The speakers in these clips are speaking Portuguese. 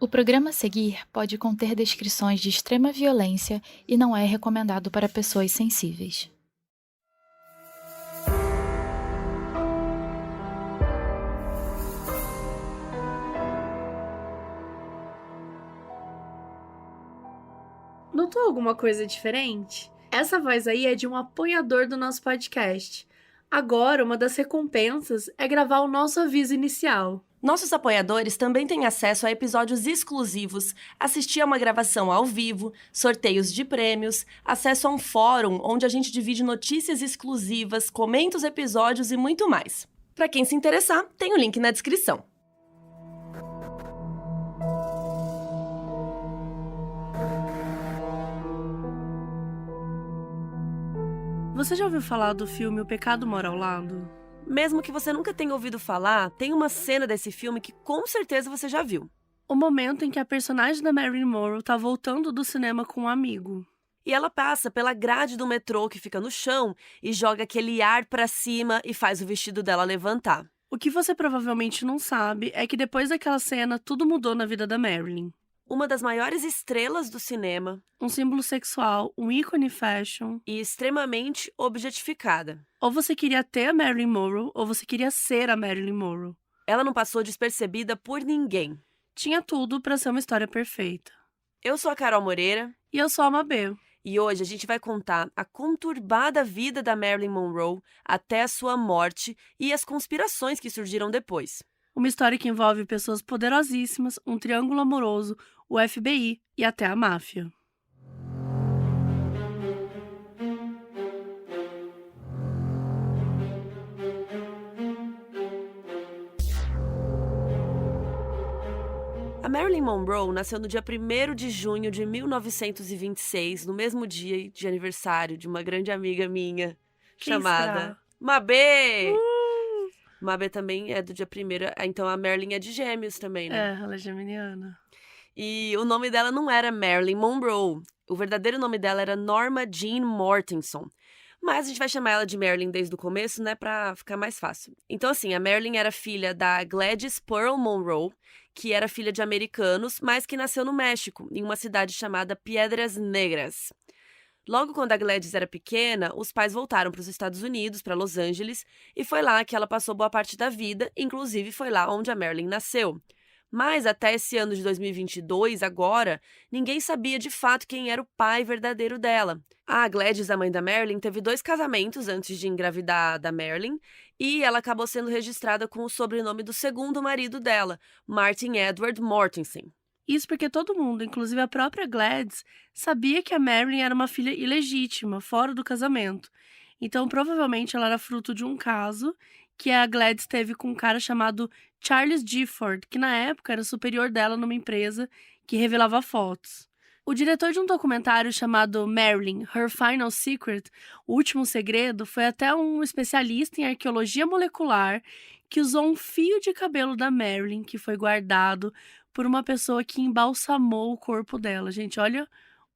O programa a seguir pode conter descrições de extrema violência e não é recomendado para pessoas sensíveis. Notou alguma coisa diferente? Essa voz aí é de um apoiador do nosso podcast. Agora, uma das recompensas é gravar o nosso aviso inicial. Nossos apoiadores também têm acesso a episódios exclusivos, assistir a uma gravação ao vivo, sorteios de prêmios, acesso a um fórum onde a gente divide notícias exclusivas, comenta os episódios e muito mais. Para quem se interessar, tem o link na descrição. Você já ouviu falar do filme O Pecado Mora ao Lado? Mesmo que você nunca tenha ouvido falar, tem uma cena desse filme que com certeza você já viu. O momento em que a personagem da Marilyn Monroe tá voltando do cinema com um amigo. E ela passa pela grade do metrô que fica no chão e joga aquele ar pra cima e faz o vestido dela levantar. O que você provavelmente não sabe é que depois daquela cena, tudo mudou na vida da Marilyn. Uma das maiores estrelas do cinema Um símbolo sexual, um ícone fashion. e extremamente objetificada. Ou você queria ter a Marilyn Monroe, ou você queria ser a Marilyn Monroe. Ela não passou despercebida por ninguém. Tinha tudo pra ser uma história perfeita. Eu sou a Carol Moreira E eu sou a Mabê. e hoje a gente vai contar a conturbada vida da Marilyn Monroe até a sua morte e as conspirações que surgiram depois. Uma história que envolve pessoas poderosíssimas, um triângulo amoroso, o FBI e até a máfia. A Marilyn Monroe nasceu no dia 1º de junho de 1926, no mesmo dia de aniversário de uma grande amiga minha, Quem chamada será? Mabê! Mabê também é do dia 1º, então a Marilyn é de Gêmeos também, né? É, ela é geminiana. E o nome dela não era Marilyn Monroe. O verdadeiro nome dela era Norma Jean Mortenson. Mas a gente vai chamar ela de Marilyn desde o começo, né, pra ficar mais fácil. Então, assim, a Marilyn era filha da Gladys Pearl Monroe, que era filha de americanos, mas que nasceu no México, em uma cidade chamada Piedras Negras. Logo quando a Gladys era pequena, os pais voltaram para os Estados Unidos, para Los Angeles, e foi lá que ela passou boa parte da vida, inclusive foi lá onde a Marilyn nasceu. Mas até esse ano de 2022, agora, ninguém sabia de fato quem era o pai verdadeiro dela. A Gladys, a mãe da Marilyn, teve 2 casamentos antes de engravidar da Marilyn, e ela acabou sendo registrada com o sobrenome do segundo marido dela, Martin Edward Mortensen. Isso porque todo mundo, inclusive a própria Gladys, sabia que a Marilyn era uma filha ilegítima, fora do casamento. Então, provavelmente, ela era fruto de um caso que a Gladys teve com um cara chamado Charles Gifford, que na época era superior dela numa empresa que revelava fotos. O diretor de um documentário chamado Marilyn, Her Final Secret, O Último Segredo, foi até um especialista em arqueologia molecular que usou um fio de cabelo da Marilyn, que foi guardado por uma pessoa que embalsamou o corpo dela. Gente, olha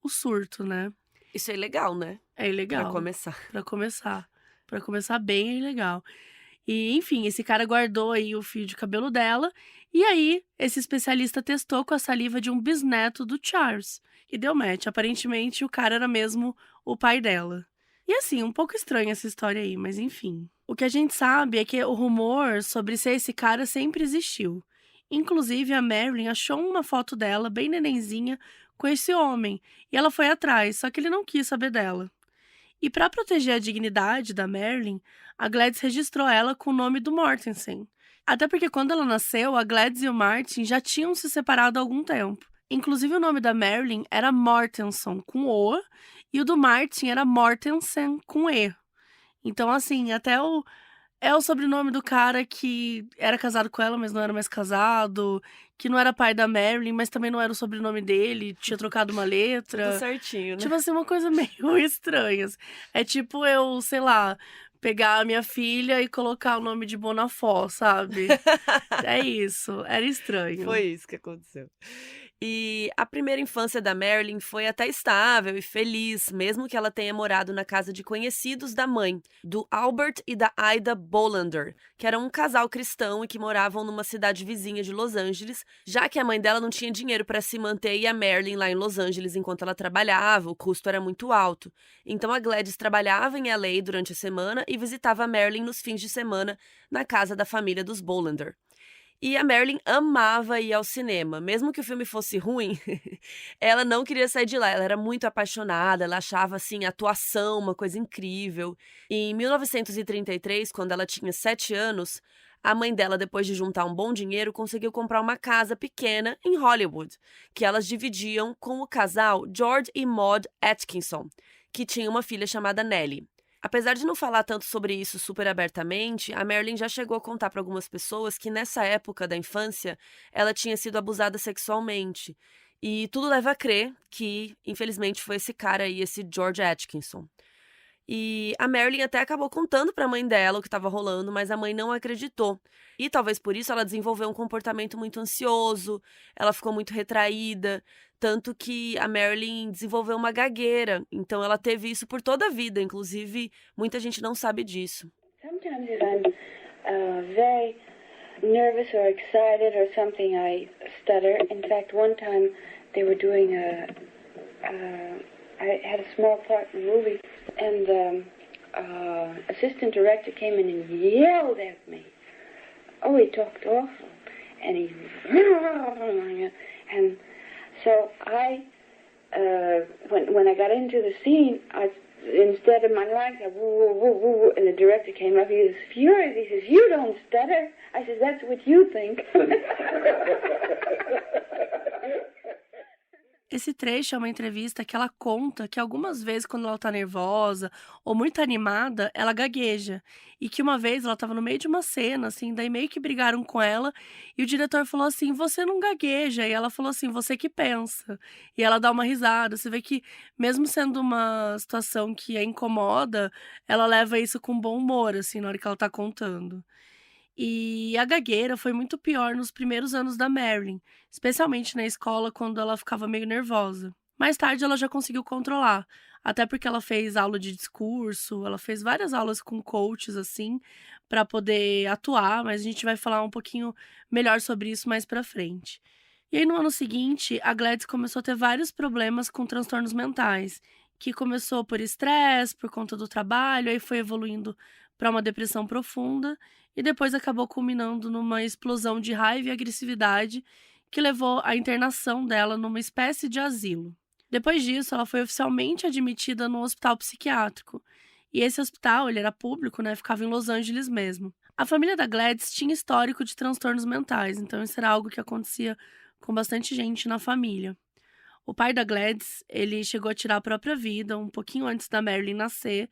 o surto, né? Isso é ilegal, né? É ilegal. Pra começar. Pra começar. Pra começar bem, é ilegal. E, enfim, esse cara guardou aí o fio de cabelo dela. E aí, esse especialista testou com a saliva de um bisneto do Charles. E deu match. Aparentemente, o cara era mesmo o pai dela. E assim, um pouco estranha essa história aí, mas enfim. O que a gente sabe é que o rumor sobre ser esse cara sempre existiu. Inclusive, a Marilyn achou uma foto dela, bem nenenzinha, com esse homem. E ela foi atrás, só que ele não quis saber dela. E para proteger a dignidade da Marilyn, a Gladys registrou ela com o nome do Mortensen. Até porque quando ela nasceu, a Gladys e o Martin já tinham se separado há algum tempo. Inclusive o nome da Marilyn era Mortenson, com O, e o do Martin era Mortensen, com E. Então, assim, até é o sobrenome do cara que era casado com ela, mas não era mais casado, que não era pai da Marilyn, mas também não era o sobrenome dele, tinha trocado uma letra. Tudo certinho, né? Tipo assim, uma coisa meio estranha. É tipo eu, sei lá, pegar a minha filha e colocar o nome de Bonafó, sabe? É isso, era estranho. Foi isso que aconteceu. E a primeira infância da Marilyn foi até estável e feliz, mesmo que ela tenha morado na casa de conhecidos da mãe, do Albert e da Ida Bolander, que eram um casal cristão e que moravam numa cidade vizinha de Los Angeles, já que a mãe dela não tinha dinheiro para se manter e a Marilyn lá em Los Angeles enquanto ela trabalhava, o custo era muito alto. Então a Gladys trabalhava em LA durante a semana e visitava a Marilyn nos fins de semana na casa da família dos Bolander. E a Marilyn amava ir ao cinema, mesmo que o filme fosse ruim, ela não queria sair de lá, ela era muito apaixonada, ela achava, assim, a atuação uma coisa incrível. E em 1933, quando ela tinha 7 anos, a mãe dela, depois de juntar um bom dinheiro, conseguiu comprar uma casa pequena em Hollywood, que elas dividiam com o casal George e Maud Atkinson, que tinha uma filha chamada Nellie. Apesar de não falar tanto sobre isso super abertamente, a Marilyn já chegou a contar para algumas pessoas que nessa época da infância ela tinha sido abusada sexualmente. E tudo leva a crer que, infelizmente, foi esse cara aí, esse George Atkinson. E a Marilyn até acabou contando para a mãe dela o que estava rolando, mas a mãe não acreditou. E talvez por isso ela desenvolveu um comportamento muito ansioso, ela ficou muito retraída, tanto que a Marilyn desenvolveu uma gagueira. Então ela teve isso por toda a vida, inclusive muita gente não sabe disso. Sometimes if I'm very nervous or excited or something, I stutter. In fact, one time they were doing I had a small part in the movie, and the assistant director came in and yelled at me. Oh, he talked awful, and he and so I when I got into the scene, instead of my lines, I woo, woo, woo, woo, and the director came up. He was furious. He says, "You don't stutter." I said, "That's what you think." Esse trecho é uma entrevista que ela conta que algumas vezes, quando ela tá nervosa ou muito animada, ela gagueja. E que uma vez ela estava no meio de uma cena, assim, daí meio que brigaram com ela, e o diretor falou assim: "Você não gagueja". E ela falou assim: "Você que pensa". E ela dá uma risada. Você vê que, mesmo sendo uma situação que a incomoda, ela leva isso com bom humor, assim, na hora que ela tá contando. E a gagueira foi muito pior nos primeiros anos da Marilyn, especialmente na escola quando ela ficava meio nervosa. Mais tarde ela já conseguiu controlar, até porque ela fez aula de discurso, ela fez várias aulas com coaches assim, para poder atuar, mas a gente vai falar um pouquinho melhor sobre isso mais pra frente. E aí no ano seguinte, a Gladys começou a ter vários problemas com transtornos mentais, que começou por estresse, por conta do trabalho, aí foi evoluindo para uma depressão profunda e depois acabou culminando numa explosão de raiva e agressividade que levou à internação dela numa espécie de asilo. Depois disso, ela foi oficialmente admitida num hospital psiquiátrico. E esse hospital, ele era público, né? Ficava em Los Angeles mesmo. A família da Gladys tinha histórico de transtornos mentais, então isso era algo que acontecia com bastante gente na família. O pai da Gladys, ele chegou a tirar a própria vida um pouquinho antes da Marilyn nascer,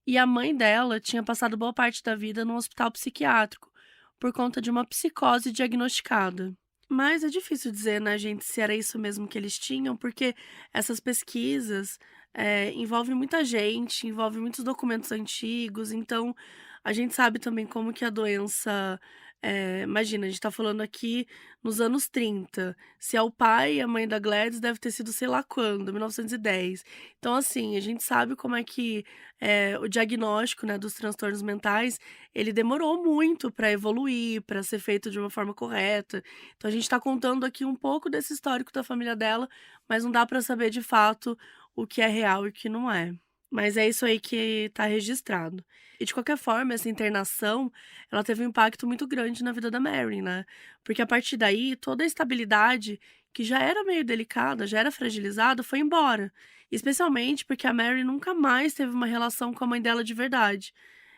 e a mãe dela tinha passado boa parte da vida num hospital psiquiátrico, por conta de uma psicose diagnosticada. Mas é difícil dizer, né, gente, se era isso mesmo que eles tinham, porque essas pesquisas envolvem muita gente, envolvem muitos documentos antigos, então a gente sabe também como que a doença. Imagina, a gente tá falando aqui nos anos 30. Se é o pai e a mãe da Gladys, deve ter sido sei lá quando, 1910. Então, assim, a gente sabe como é que o diagnóstico, né, dos transtornos mentais, ele demorou muito para evoluir, para ser feito de uma forma correta. Então, a gente tá contando aqui um pouco desse histórico da família dela, mas não dá para saber de fato o que é real e o que não é. Mas é isso aí que tá registrado. E de qualquer forma, essa internação, ela teve um impacto muito grande na vida da Marilyn, né? Porque a partir daí, toda a estabilidade, que já era meio delicada, já era fragilizada, foi embora. Especialmente porque a Marilyn nunca mais teve uma relação com a mãe dela de verdade.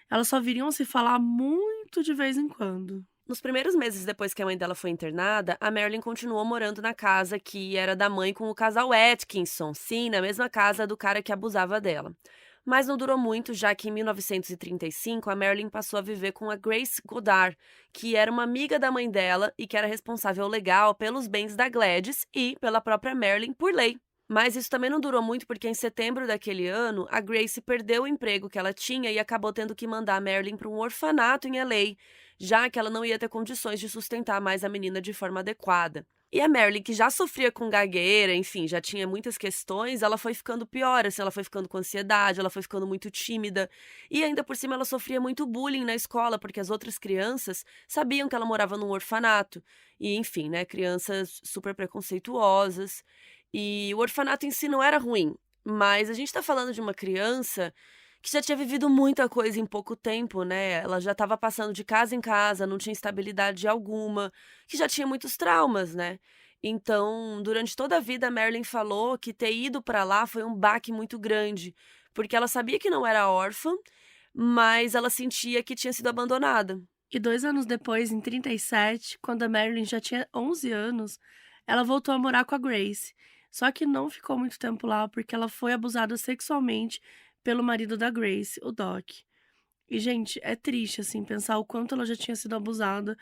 Elas só viriam se falar muito de vez em quando. Nos primeiros meses depois que a mãe dela foi internada, a Marilyn continuou morando na casa que era da mãe com o casal Atkinson, sim, na mesma casa do cara que abusava dela. Mas não durou muito, já que em 1935 a Marilyn passou a viver com a Grace Goddard, que era uma amiga da mãe dela e que era responsável legal pelos bens da Gladys e pela própria Marilyn por lei. Mas isso também não durou muito porque em setembro daquele ano, a Grace perdeu o emprego que ela tinha e acabou tendo que mandar a Marilyn para um orfanato em LA, já que ela não ia ter condições de sustentar mais a menina de forma adequada. E a Marilyn, que já sofria com gagueira, enfim, já tinha muitas questões, ela foi ficando pior, assim, ela foi ficando com ansiedade, ela foi ficando muito tímida. E ainda por cima ela sofria muito bullying na escola, porque as outras crianças sabiam que ela morava num orfanato. E, enfim, né, crianças super preconceituosas. E o orfanato em si não era ruim, mas a gente tá falando de uma criança que já tinha vivido muita coisa em pouco tempo, né? Ela já estava passando de casa em casa, não tinha estabilidade alguma, que já tinha muitos traumas, né? Então, durante toda a vida, a Marilyn falou que ter ido para lá foi um baque muito grande, porque ela sabia que não era órfã, mas ela sentia que tinha sido abandonada. E 2 anos depois, em 37, quando a Marilyn já tinha 11 anos, ela voltou a morar com a Grace. Só que não ficou muito tempo lá porque ela foi abusada sexualmente pelo marido da Grace, o Doc. E, gente, é triste, assim, pensar o quanto ela já tinha sido abusada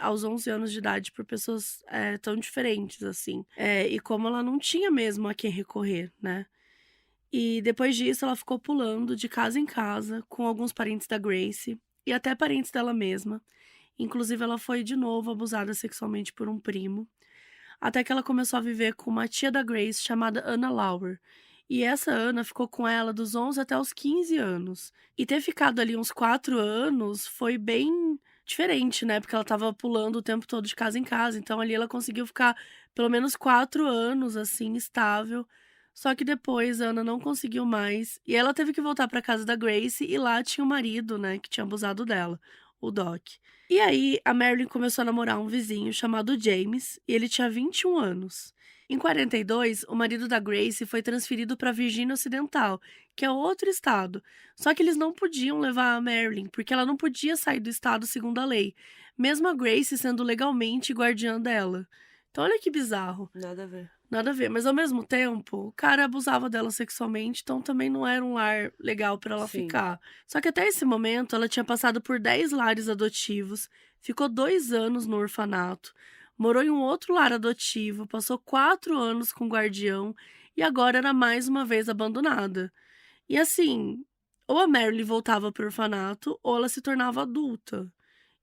aos 11 anos de idade por pessoas tão diferentes, assim. E como ela não tinha mesmo a quem recorrer, né? E depois disso, ela ficou pulando de casa em casa com alguns parentes da Grace e até parentes dela mesma. Inclusive, ela foi de novo abusada sexualmente por um primo, até que ela começou a viver com uma tia da Grace chamada Anna Lauer. E essa Ana ficou com ela dos 11 até os 15 anos. E ter ficado ali uns 4 anos foi bem diferente, né? Porque ela tava pulando o tempo todo de casa em casa. Então ali ela conseguiu ficar pelo menos 4 anos, assim, estável. Só que depois a Ana não conseguiu mais. E ela teve que voltar pra casa da Grace. E lá tinha o marido, né? Que tinha abusado dela, o Doc. E aí a Marilyn começou a namorar um vizinho chamado James. E ele tinha 21 anos. Em 42, o marido da Grace foi transferido para Virgínia Ocidental, que é outro estado. Só que eles não podiam levar a Marilyn, porque ela não podia sair do estado segundo a lei, mesmo a Grace sendo legalmente guardiã dela. Então olha que bizarro. Nada a ver. Nada a ver, mas ao mesmo tempo, o cara abusava dela sexualmente, então também não era um lar legal para ela Sim. ficar. Só que até esse momento, ela tinha passado por 10 lares adotivos, ficou 2 anos no orfanato, morou em um outro lar adotivo, passou 4 anos com guardião e agora era mais uma vez abandonada. E assim, ou a Marilyn voltava pro orfanato, ou ela se tornava adulta.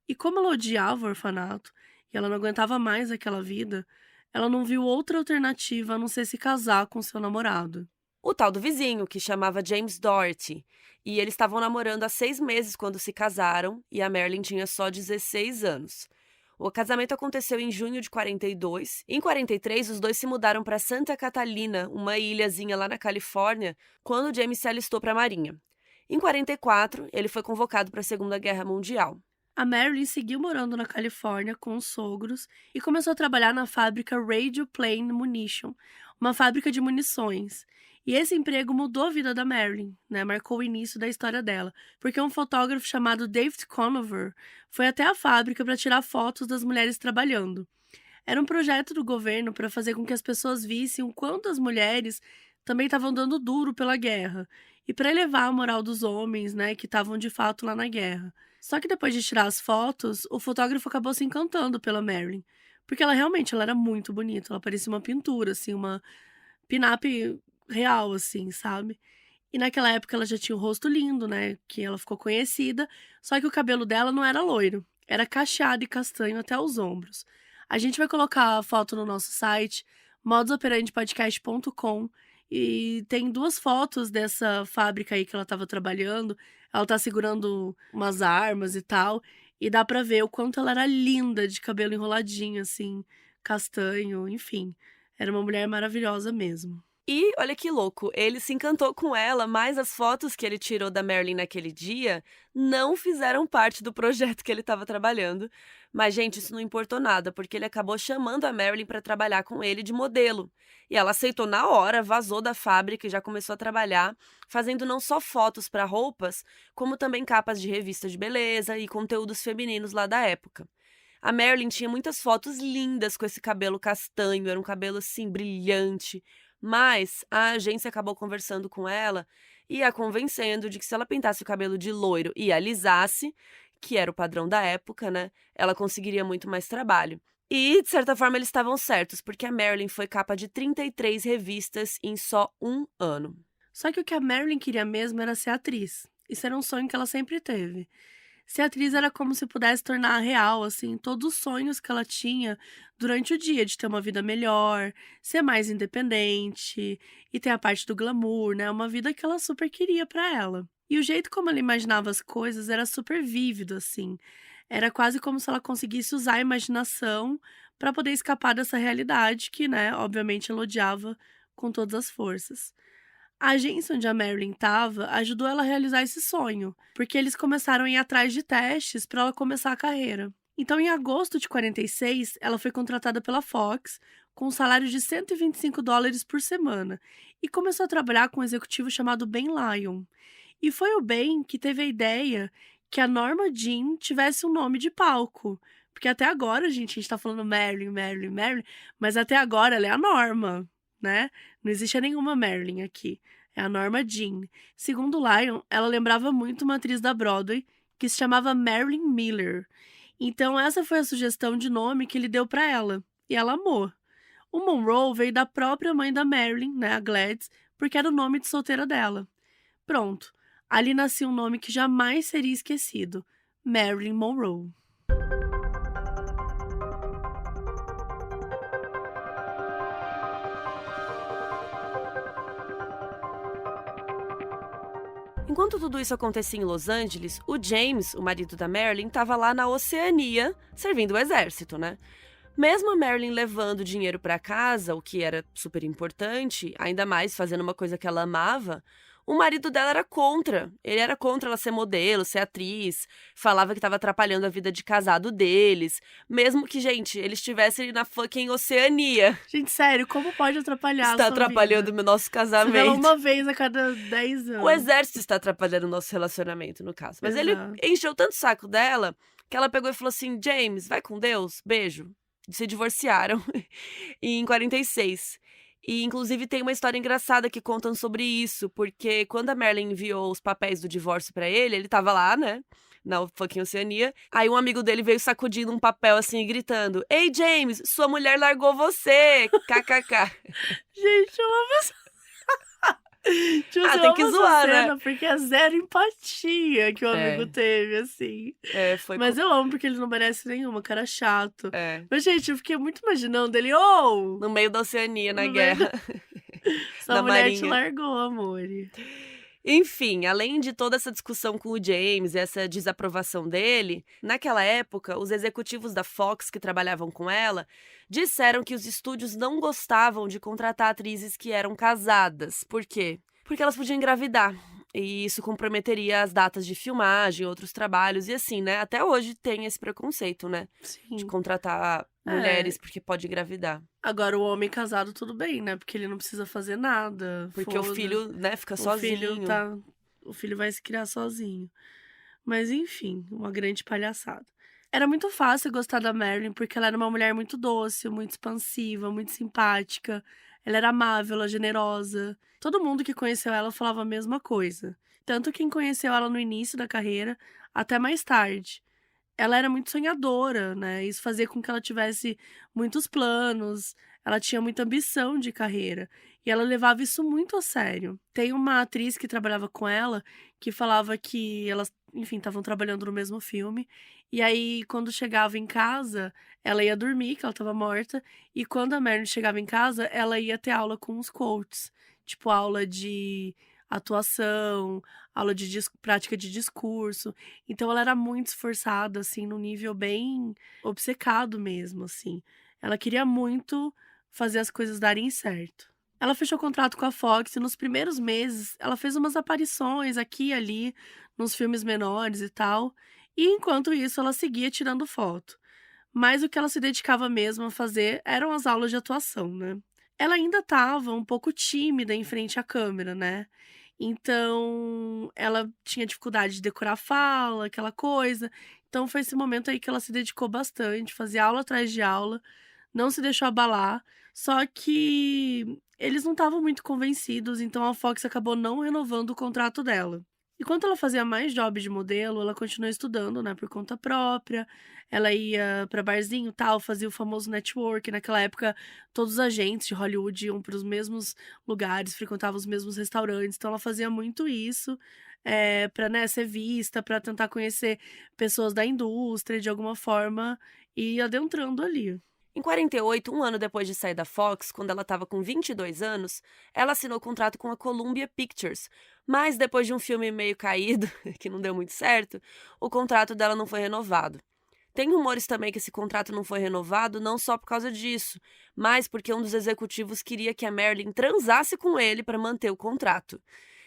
E como ela odiava o orfanato, e ela não aguentava mais aquela vida, ela não viu outra alternativa a não ser se casar com seu namorado. O tal do vizinho, que chamava James Doherty. E eles estavam namorando há 6 meses quando se casaram, e a Marilyn tinha só 16 anos. O casamento aconteceu em junho de 42. Em 43, os dois se mudaram para Santa Catalina, uma ilhazinha lá na Califórnia, quando James se alistou para a Marinha. Em 44, ele foi convocado para a Segunda Guerra Mundial. A Marilyn seguiu morando na Califórnia com os sogros e começou a trabalhar na fábrica Radio Plane Munition, uma fábrica de munições. E esse emprego mudou a vida da Marilyn, né? Marcou o início da história dela, porque um fotógrafo chamado David Conover foi até a fábrica para tirar fotos das mulheres trabalhando. Era um projeto do governo para fazer com que as pessoas vissem o quanto as mulheres também estavam dando duro pela guerra e para elevar a moral dos homens, né, que estavam de fato lá na guerra. Só que depois de tirar as fotos, o fotógrafo acabou se encantando pela Marilyn, porque ela realmente ela era muito bonita, ela parecia uma pintura, assim, uma pin-up real, assim, sabe? E naquela época ela já tinha o rosto lindo, né, que ela ficou conhecida, só que o cabelo dela não era loiro, era cacheado e castanho até os ombros. A gente vai colocar a foto no nosso site, modusoperandipodcast.com, e tem 2 fotos dessa fábrica aí que ela estava trabalhando. Ela tá segurando umas armas e tal, e dá pra ver o quanto ela era linda, de cabelo enroladinho, assim, castanho, enfim. Era uma mulher maravilhosa mesmo. E olha que louco, ele se encantou com ela, mas as fotos que ele tirou da Marilyn naquele dia não fizeram parte do projeto que ele estava trabalhando. Mas, gente, isso não importou nada, porque ele acabou chamando a Marilyn para trabalhar com ele de modelo. E ela aceitou na hora, vazou da fábrica e já começou a trabalhar, fazendo não só fotos para roupas, como também capas de revistas de beleza e conteúdos femininos lá da época. A Marilyn tinha muitas fotos lindas com esse cabelo castanho, era um cabelo assim brilhante. Mas a agência acabou conversando com ela e a convencendo de que se ela pintasse o cabelo de loiro e alisasse, que era o padrão da época, né, ela conseguiria muito mais trabalho. E, de certa forma, eles estavam certos, porque a Marilyn foi capa de 33 revistas em só um ano. Só que o que a Marilyn queria mesmo era ser atriz. Isso era um sonho que ela sempre teve. Ser atriz era como se pudesse tornar real, assim, todos os sonhos que ela tinha durante o dia, de ter uma vida melhor, ser mais independente e ter a parte do glamour, né? Uma vida que ela super queria pra ela. E o jeito como ela imaginava as coisas era super vívido, assim. Era quase como se ela conseguisse usar a imaginação pra poder escapar dessa realidade que, né, obviamente ela odiava com todas as forças. A agência onde a Marilyn estava ajudou ela a realizar esse sonho, porque eles começaram a ir atrás de testes para ela começar a carreira. Então, em agosto de 46, ela foi contratada pela Fox com um salário de $125 por semana e começou a trabalhar com um executivo chamado Ben Lyon. E foi o Ben que teve a ideia que a Norma Jean tivesse um nome de palco. Porque até agora, gente, a gente tá falando Marilyn, Marilyn, Marilyn, mas até agora ela é a Norma, né? Não existe nenhuma Marilyn aqui. É a Norma Jean. Segundo Lyon, ela lembrava muito uma atriz da Broadway que se chamava Marilyn Miller. Então essa foi a sugestão de nome que ele deu pra ela. E ela amou. O Monroe veio da própria mãe da Marilyn, né, a Gladys, porque era o nome de solteira dela. Pronto. Ali nascia um nome que jamais seria esquecido. Marilyn Monroe. Enquanto tudo isso acontecia em Los Angeles, o James, o marido da Marilyn, estava lá na Oceania, servindo o exército, né? Mesmo a Marilyn levando dinheiro para casa, o que era super importante, ainda mais fazendo uma coisa que ela amava, o marido dela era contra. Ele era contra ela ser modelo, ser atriz, falava que estava atrapalhando a vida de casado deles, mesmo que, gente, eles estivessem na fucking Oceania. Gente, sério, como pode atrapalhar a Está sua atrapalhando vida? o nosso Você vê ela casamento. uma vez a cada 10 anos. O exército está atrapalhando o nosso relacionamento, no caso. Mas ele Exato. encheu tanto o saco dela que ela pegou e falou assim: James, vai com Deus, beijo. Se divorciaram em 46. E, inclusive, tem uma história engraçada que contam sobre isso, porque quando a Marilyn enviou os papéis do divórcio pra ele, ele tava lá, né, na fucking Oceania. Aí um amigo dele veio sacudindo um papel assim e gritando: Ei, James, sua mulher largou você! KKK. Gente, eu amo essa. Tipo, Ah, eu tem amo que essa zoar, né? cena porque é zero empatia que o É. amigo teve, assim. Foi Mas eu amo porque ele não merece nenhuma, cara chato. É, Mas, gente, eu fiquei muito imaginando ele, ô! no meio da Oceania, na No meio guerra. Sua na mulher te marinha. largou, amor. Enfim, além de toda essa discussão com o James e essa desaprovação dele, naquela época, os executivos da Fox que trabalhavam com ela disseram que os estúdios não gostavam de contratar atrizes que eram casadas. Por quê? Porque elas podiam engravidar. E isso comprometeria as datas de filmagem, outros trabalhos. E assim, né? Até hoje tem esse preconceito, né? De Sim. contratar mulheres porque pode engravidar. Agora, o homem casado, tudo bem, né? Porque ele não precisa fazer nada. Porque o foda. filho, né, fica O sozinho. O filho vai se criar sozinho. Mas enfim, uma grande palhaçada. Era muito fácil gostar da Marilyn porque ela era uma mulher muito doce, muito expansiva, muito simpática. Ela era amável, ela generosa. Todo mundo que conheceu ela falava a mesma coisa. Tanto quem conheceu ela no início da carreira, até mais tarde. Ela era muito sonhadora, né? Isso fazia com que ela tivesse muitos planos, ela tinha muita ambição de carreira. E ela levava isso muito a sério. Tem uma atriz que trabalhava com ela que falava que elas, enfim, estavam trabalhando no mesmo filme. E aí, quando chegava em casa, ela ia dormir, que ela estava morta. E quando a Marilyn chegava em casa, ela ia ter aula com os coaches. Tipo, aula de atuação, aula de prática de discurso. Então ela era muito esforçada, assim, num nível bem obcecado mesmo, assim. Ela queria muito fazer as coisas darem certo. Ela fechou contrato com a Fox e nos primeiros meses ela fez umas aparições aqui e ali, nos filmes menores e tal. E enquanto isso ela seguia tirando foto. Mas o que ela se dedicava mesmo a fazer eram as aulas de atuação, né? Ela ainda estava um pouco tímida em frente à câmera, né? Então, ela tinha dificuldade de decorar a fala, aquela coisa. Então, foi esse momento aí que ela se dedicou bastante, fazia aula atrás de aula, não se deixou abalar. Só que eles não estavam muito convencidos, então a Fox acabou não renovando o contrato dela. Enquanto ela fazia mais job de modelo, ela continuou estudando, né, por conta própria. Ela ia pra barzinho e tal, fazia o famoso network. Naquela época, todos os agentes de Hollywood iam para os mesmos lugares, frequentavam os mesmos restaurantes. Então, ela fazia muito isso. para, né, ser vista, para tentar conhecer pessoas da indústria de alguma forma e adentrando ali. Em 48, um ano depois de sair da Fox, quando ela estava com 22 anos, ela assinou contrato com a Columbia Pictures. Mas depois de um filme meio caído, que não deu muito certo, o contrato dela não foi renovado. Tem rumores também que esse contrato não foi renovado não só por causa disso, mas porque um dos executivos queria que a Marilyn transasse com ele para manter o contrato.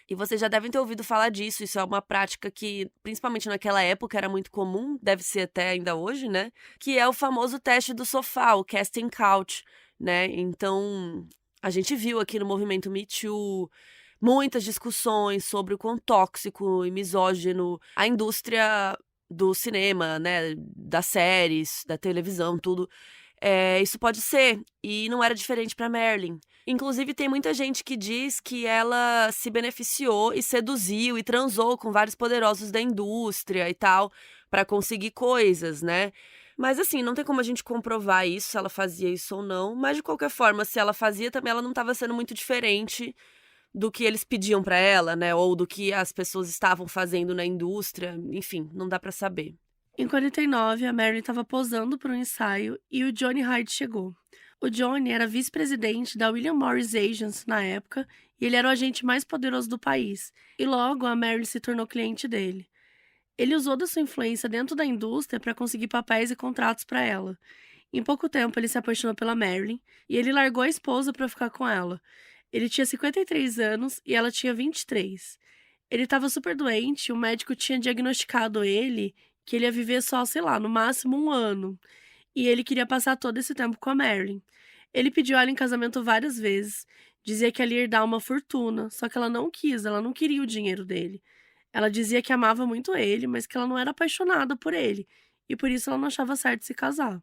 E vocês já devem ter ouvido falar disso, isso é uma prática que, principalmente naquela época, era muito comum, deve ser até ainda hoje, né? Que é o famoso teste do sofá, o casting couch, né? Então, a gente viu aqui no movimento Me Too muitas discussões sobre o quão tóxico e misógino a indústria do cinema, né? Das séries, da televisão, tudo. Isso pode ser, e não era diferente para Marilyn. Inclusive, tem muita gente que diz que ela se beneficiou e seduziu e transou com vários poderosos da indústria e tal, para conseguir coisas, né? Mas assim, não tem como a gente comprovar isso, se ela fazia isso ou não. Mas de qualquer forma, se ela fazia também, ela não estava sendo muito diferente do que eles pediam para ela, né? Ou do que as pessoas estavam fazendo na indústria. Enfim, não dá para saber. Em 49, a Marilyn estava posando para um ensaio e o Johnny Hyde chegou. O Johnny era vice-presidente da William Morris Agency na época e ele era o agente mais poderoso do país. E logo a Marilyn se tornou cliente dele. Ele usou da sua influência dentro da indústria para conseguir papéis e contratos para ela. Em pouco tempo ele se apaixonou pela Marilyn e ele largou a esposa para ficar com ela. Ele tinha 53 anos e ela tinha 23. Ele estava super doente e o médico tinha diagnosticado ele que ele ia viver só, sei lá, no máximo 1 ano. E ele queria passar todo esse tempo com a Marilyn. Ele pediu ela em casamento várias vezes, dizia que ela ia dar uma fortuna, só que ela não quis, ela não queria o dinheiro dele. Ela dizia que amava muito ele, mas que ela não era apaixonada por ele, e por isso ela não achava certo se casar.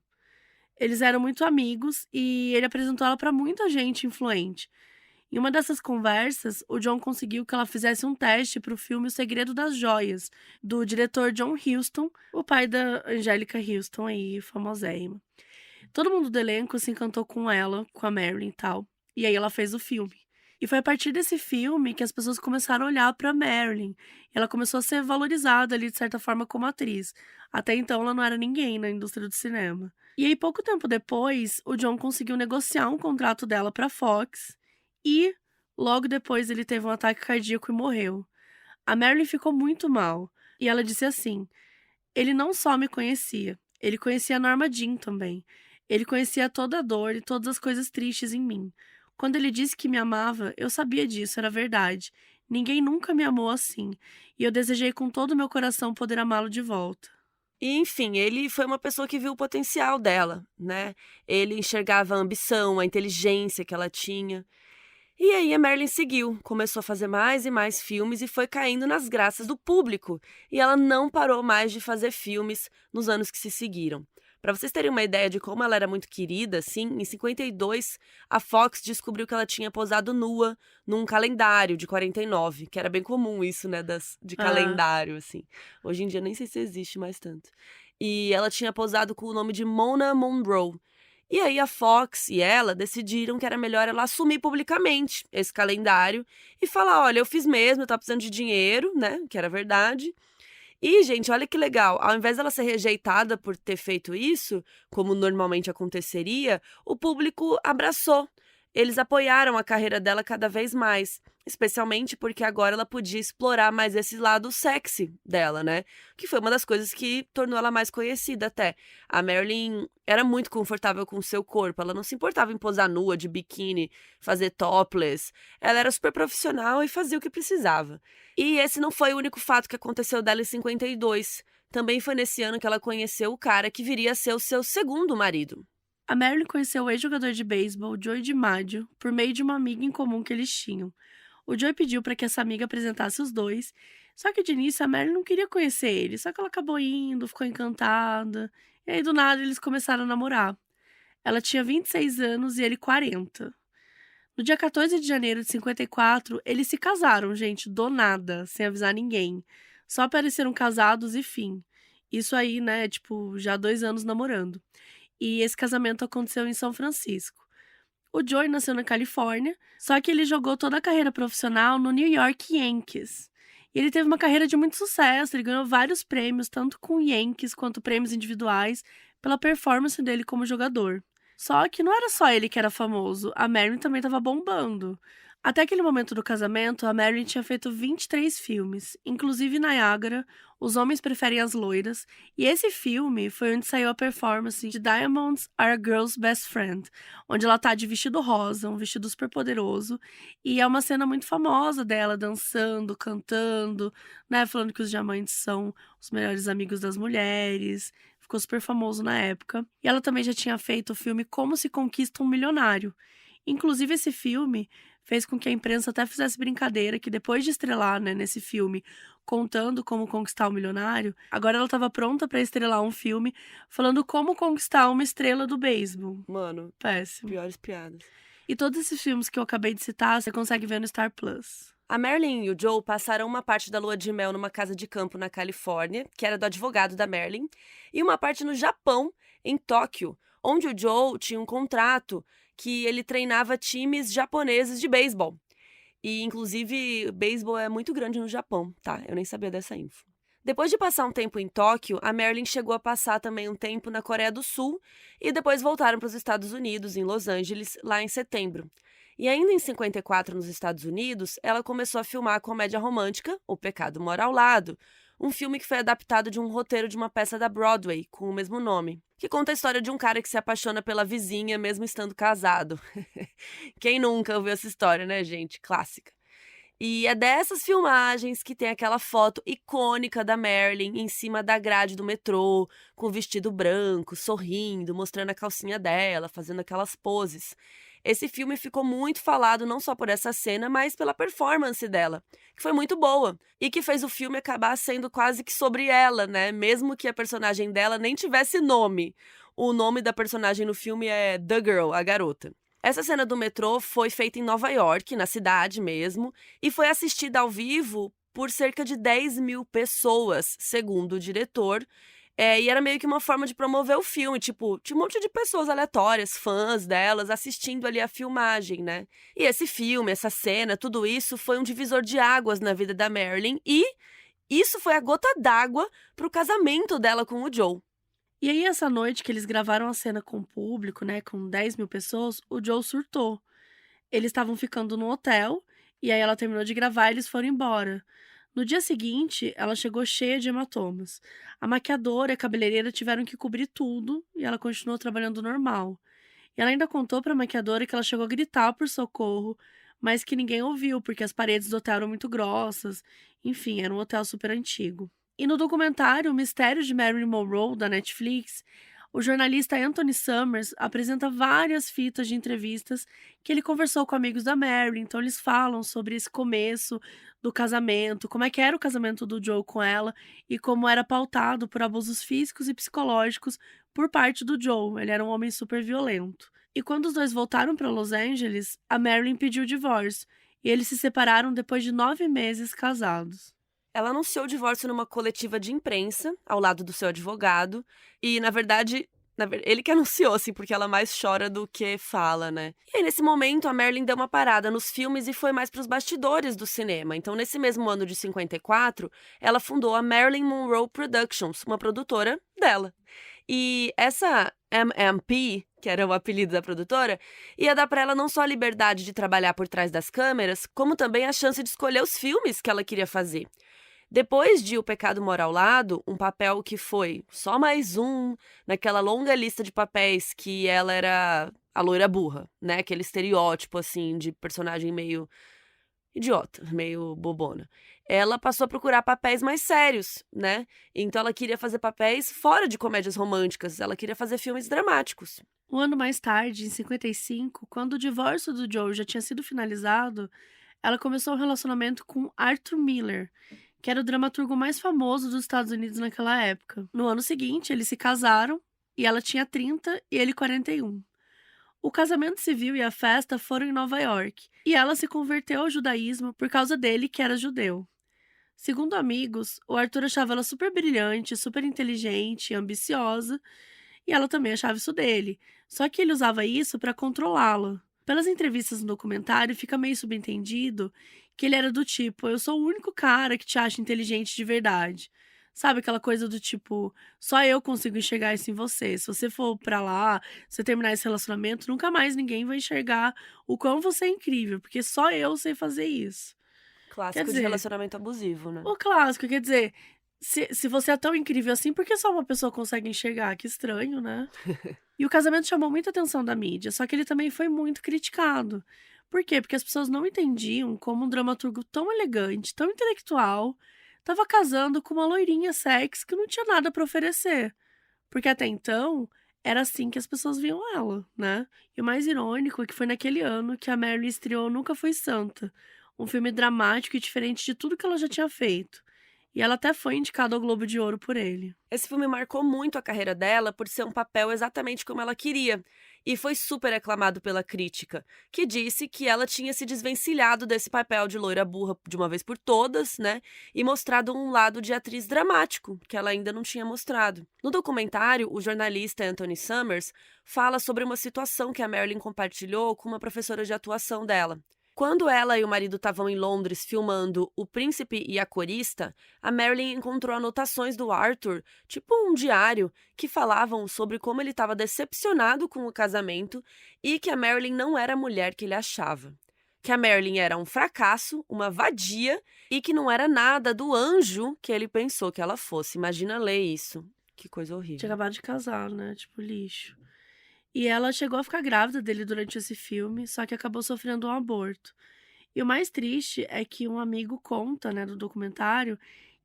Eles eram muito amigos e ele apresentou ela para muita gente influente. Em uma dessas conversas, o John conseguiu que ela fizesse um teste para o filme O Segredo das Joias, do diretor John Huston, o pai da Angélica Houston aí, famosérrima. Todo mundo do elenco se encantou com ela, com a Marilyn e tal, e aí ela fez o filme. E foi a partir desse filme que as pessoas começaram a olhar para Marilyn. Ela começou a ser valorizada ali, de certa forma, como atriz. Até então, ela não era ninguém na indústria do cinema. E aí, pouco tempo depois, o John conseguiu negociar um contrato dela para Fox e, logo depois, ele teve um ataque cardíaco e morreu. A Marilyn ficou muito mal. E ela disse assim, ele não só me conhecia, ele conhecia a Norma Jean também. Ele conhecia toda a dor e todas as coisas tristes em mim. Quando ele disse que me amava, eu sabia disso, era verdade. Ninguém nunca me amou assim, e eu desejei com todo o meu coração poder amá-lo de volta. E, enfim, ele foi uma pessoa que viu o potencial dela, né? Ele enxergava a ambição, a inteligência que ela tinha. E aí a Marilyn seguiu, começou a fazer mais e mais filmes e foi caindo nas graças do público. E ela não parou mais de fazer filmes nos anos que se seguiram. Para vocês terem uma ideia de como ela era muito querida, assim, em 52, a Fox descobriu que ela tinha posado nua num calendário de 49, que era bem comum isso, né, de calendário, assim. Hoje em dia nem sei se existe mais tanto. E ela tinha posado com o nome de Mona Monroe. E aí a Fox e ela decidiram que era melhor ela assumir publicamente esse calendário e falar, olha, eu fiz mesmo, eu tava precisando de dinheiro, né, que era verdade. E, gente, olha que legal, ao invés dela ser rejeitada por ter feito isso, como normalmente aconteceria, o público abraçou. Eles apoiaram a carreira dela cada vez mais, especialmente porque agora ela podia explorar mais esse lado sexy dela, né? Que foi uma das coisas que tornou ela mais conhecida até. A Marilyn era muito confortável com o seu corpo, ela não se importava em posar nua, de biquíni, fazer topless. Ela era super profissional e fazia o que precisava. E esse não foi o único fato que aconteceu dela em 52. Também foi nesse ano que ela conheceu o cara que viria a ser o seu segundo marido. A Marilyn conheceu o ex-jogador de beisebol, Joey DiMaggio, por meio de uma amiga em comum que eles tinham. O Joey pediu para que essa amiga apresentasse os dois, só que de início a Marilyn não queria conhecer ele, só que ela acabou indo, ficou encantada, e aí do nada eles começaram a namorar. Ela tinha 26 anos e ele 40. No dia 14 de janeiro de 54, eles se casaram, gente, do nada, sem avisar ninguém. Só apareceram casados e fim. Isso aí, né, tipo, já 2 anos namorando. E esse casamento aconteceu em São Francisco. O Joey nasceu na Califórnia, só que ele jogou toda a carreira profissional no New York Yankees. E ele teve uma carreira de muito sucesso, ele ganhou vários prêmios, tanto com Yankees quanto prêmios individuais, pela performance dele como jogador. Só que não era só ele que era famoso, a Marilyn também estava bombando. Até aquele momento do casamento, a Marilyn tinha feito 23 filmes, inclusive Niagara, Os Homens Preferem as Loiras, e esse filme foi onde saiu a performance de Diamonds Are a Girl's Best Friend, onde ela tá de vestido rosa, um vestido super poderoso, e é uma cena muito famosa dela dançando, cantando, né, falando que os diamantes são os melhores amigos das mulheres. Ficou super famoso na época. E ela também já tinha feito o filme Como se Conquista um Milionário. Inclusive, esse filme fez com que a imprensa até fizesse brincadeira que depois de estrelar, né, nesse filme, contando como conquistar um milionário, agora ela estava pronta para estrelar um filme falando como conquistar uma estrela do beisebol. Mano, Péssimo. piores piadas. E todos esses filmes que eu acabei de citar, você consegue ver no Star Plus. A Marilyn e o Joe passaram uma parte da lua de mel numa casa de campo na Califórnia, que era do advogado da Marilyn, e uma parte no Japão, em Tóquio, onde o Joe tinha um contrato que ele treinava times japoneses de beisebol. E, inclusive, beisebol é muito grande no Japão, tá? Eu nem sabia dessa info. Depois de passar um tempo em Tóquio, a Marilyn chegou a passar também um tempo na Coreia do Sul e depois voltaram para os Estados Unidos, em Los Angeles, lá em setembro. E ainda em 54, nos Estados Unidos, ela começou a filmar a comédia romântica O Pecado Mora ao Lado, um filme que foi adaptado de um roteiro de uma peça da Broadway, com o mesmo nome, que conta a história de um cara que se apaixona pela vizinha mesmo estando casado. Quem nunca ouviu essa história, né, gente? Clássica. E é dessas filmagens que tem aquela foto icônica da Marilyn em cima da grade do metrô, com o vestido branco, sorrindo, mostrando a calcinha dela, fazendo aquelas poses. Esse filme ficou muito falado não só por essa cena, mas pela performance dela, que foi muito boa, e que fez o filme acabar sendo quase que sobre ela, né? Mesmo que a personagem dela nem tivesse nome. O nome da personagem no filme é The Girl, a garota. Essa cena do metrô foi feita em Nova York, na cidade mesmo, e foi assistida ao vivo por cerca de 10 mil pessoas, segundo o diretor. E era meio que uma forma de promover o filme, tipo, tinha um monte de pessoas aleatórias, fãs delas, assistindo ali a filmagem, né? E esse filme, essa cena, tudo isso foi um divisor de águas na vida da Marilyn e isso foi a gota d'água pro casamento dela com o Joe. E aí, essa noite que eles gravaram a cena com o público, né, com 10 mil pessoas, o Joe surtou. Eles estavam ficando no hotel, e aí ela terminou de gravar e eles foram embora. No dia seguinte, ela chegou cheia de hematomas. A maquiadora e a cabeleireira tiveram que cobrir tudo, e ela continuou trabalhando normal. E ela ainda contou para a maquiadora que ela chegou a gritar por socorro, mas que ninguém ouviu, porque as paredes do hotel eram muito grossas. Enfim, era um hotel super antigo. E no documentário O Mistério de Marilyn Monroe, da Netflix, o jornalista Anthony Summers apresenta várias fitas de entrevistas que ele conversou com amigos da Marilyn. Então eles falam sobre esse começo do casamento, como é que era o casamento do Joe com ela e como era pautado por abusos físicos e psicológicos por parte do Joe. Ele era um homem super violento. E quando os dois voltaram para Los Angeles, a Marilyn pediu o divórcio e eles se separaram depois de 9 meses casados. Ela anunciou o divórcio numa coletiva de imprensa, ao lado do seu advogado, e, na verdade, ele que anunciou, assim, porque ela mais chora do que fala, né? E aí, nesse momento, a Marilyn deu uma parada nos filmes e foi mais para os bastidores do cinema. Então, nesse mesmo ano de 54, ela fundou a Marilyn Monroe Productions, uma produtora dela. E essa MMP, que era o apelido da produtora, ia dar para ela não só a liberdade de trabalhar por trás das câmeras, como também a chance de escolher os filmes que ela queria fazer. Depois de O Pecado Mora ao Lado, um papel que foi só mais um naquela longa lista de papéis que ela era a loira burra, né? Aquele estereótipo, assim, de personagem meio idiota, meio bobona. Ela passou a procurar papéis mais sérios, né? Então ela queria fazer papéis fora de comédias românticas, ela queria fazer filmes dramáticos. Um ano mais tarde, em 55, quando o divórcio do Joe já tinha sido finalizado, ela começou um relacionamento com Arthur Miller, que era o dramaturgo mais famoso dos Estados Unidos naquela época. No ano seguinte, eles se casaram e ela tinha 30 e ele 41. O casamento civil e a festa foram em Nova York e ela se converteu ao judaísmo por causa dele, que era judeu. Segundo amigos, o Arthur achava ela super brilhante, super inteligente, ambiciosa, e ela também achava isso dele. Só que ele usava isso para controlá-la. Pelas entrevistas no documentário, fica meio subentendido que ele era do tipo, eu sou o único cara que te acha inteligente de verdade. Sabe aquela coisa do tipo, só eu consigo enxergar isso em você. Se você for pra lá, se você terminar esse relacionamento, nunca mais ninguém vai enxergar o quão você é incrível, porque só eu sei fazer isso. Quer Clássico de dizer, relacionamento abusivo, né? o clássico, quer dizer, se você é tão incrível assim, por que só uma pessoa consegue enxergar? Que estranho, né? E o casamento chamou muita atenção da mídia, só que ele também foi muito criticado. Por quê? Porque as pessoas não entendiam como um dramaturgo tão elegante, tão intelectual, estava casando com uma loirinha sexy que não tinha nada para oferecer. Porque até então, era assim que as pessoas viam ela, né? E o mais irônico é que foi naquele ano que a Marilyn estreou Nunca Foi Santa, um filme dramático e diferente de tudo que ela já tinha feito. E ela até foi indicada ao Globo de Ouro por ele. Esse filme marcou muito a carreira dela por ser um papel exatamente como ela queria. E foi super aclamado pela crítica, que disse que ela tinha se desvencilhado desse papel de loira burra de uma vez por todas, né? E mostrado um lado de atriz dramático, que ela ainda não tinha mostrado. No documentário, o jornalista Anthony Summers fala sobre uma situação que a Marilyn compartilhou com uma professora de atuação dela. Quando ela e o marido estavam em Londres filmando O Príncipe e a Corista, a Marilyn encontrou anotações do Arthur, tipo um diário, que falavam sobre como ele estava decepcionado com o casamento e que a Marilyn não era a mulher que ele achava. Que a Marilyn era um fracasso, uma vadia e que não era nada do anjo que ele pensou que ela fosse. Imagina ler isso. Que coisa Tinha horrível. acabado de casar, né? Tipo, lixo. E ela chegou a ficar grávida dele durante esse filme, só que acabou sofrendo um aborto. E o mais triste é que um amigo conta, né, do documentário,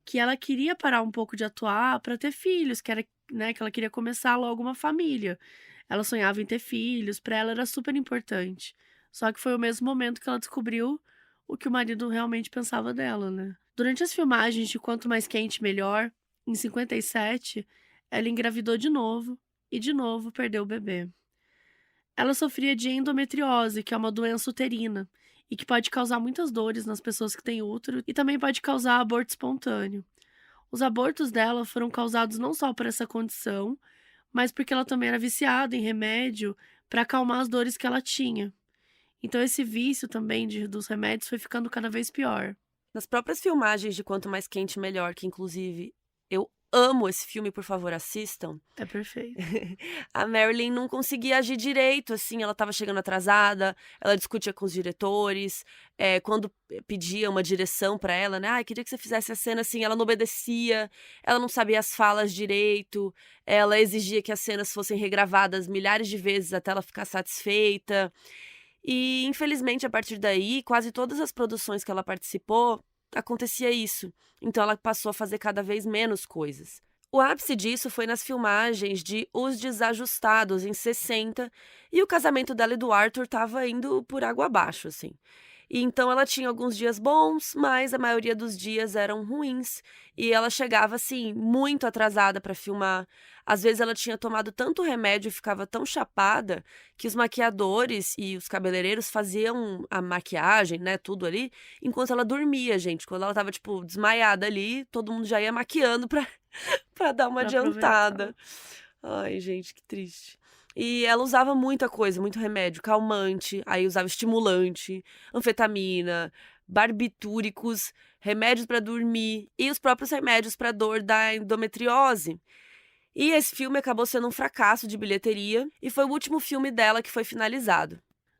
que ela queria parar um pouco de atuar para ter filhos, que era, né, que ela queria começar logo uma família. Ela sonhava em ter filhos, para ela era super importante. Só que foi o mesmo momento que ela descobriu o que o marido realmente pensava dela, né? Durante as filmagens de Quanto Mais Quente Melhor, em 57, ela engravidou de novo perdeu o bebê. Ela sofria de endometriose, que é uma doença uterina, e que pode causar muitas dores nas pessoas que têm útero e também pode causar aborto espontâneo. Os abortos dela foram causados não só por essa condição, mas porque ela também era viciada em remédio para acalmar as dores que ela tinha. Então esse vício também dos remédios foi ficando cada vez pior. Nas próprias filmagens de Quanto Mais Quente Melhor, que inclusive eu amo esse filme, por favor, assistam. É perfeito. A Marilyn não conseguia agir direito, assim, ela estava chegando atrasada, ela discutia com os diretores, quando pedia uma direção para ela, né, queria que você fizesse a cena assim, ela não obedecia, ela não sabia as falas direito, ela exigia que as cenas fossem regravadas milhares de vezes até ela ficar satisfeita. E, infelizmente, a partir daí, quase todas as produções que ela participou, acontecia isso. Então ela passou a fazer cada vez menos coisas. O ápice disso foi nas filmagens de Os Desajustados, em 60, e o casamento dela e do Arthur estava indo por água abaixo, assim. E então ela tinha alguns dias bons, mas a maioria dos dias eram ruins. E ela chegava, assim, muito atrasada para filmar. Às vezes ela tinha tomado tanto remédio e ficava tão chapada que os maquiadores e os cabeleireiros faziam a maquiagem, né, tudo ali, enquanto ela dormia, gente. Quando ela tava, tipo, desmaiada ali, todo mundo já ia maquiando pra dar uma Pra aproveitar. adiantada. Ai, gente, que triste. E ela usava muita coisa, muito remédio, calmante, aí usava estimulante, anfetamina, barbitúricos, remédios para dormir e os próprios remédios para dor da endometriose. E esse filme acabou sendo um fracasso de bilheteria e foi o último filme dela que foi finalizado.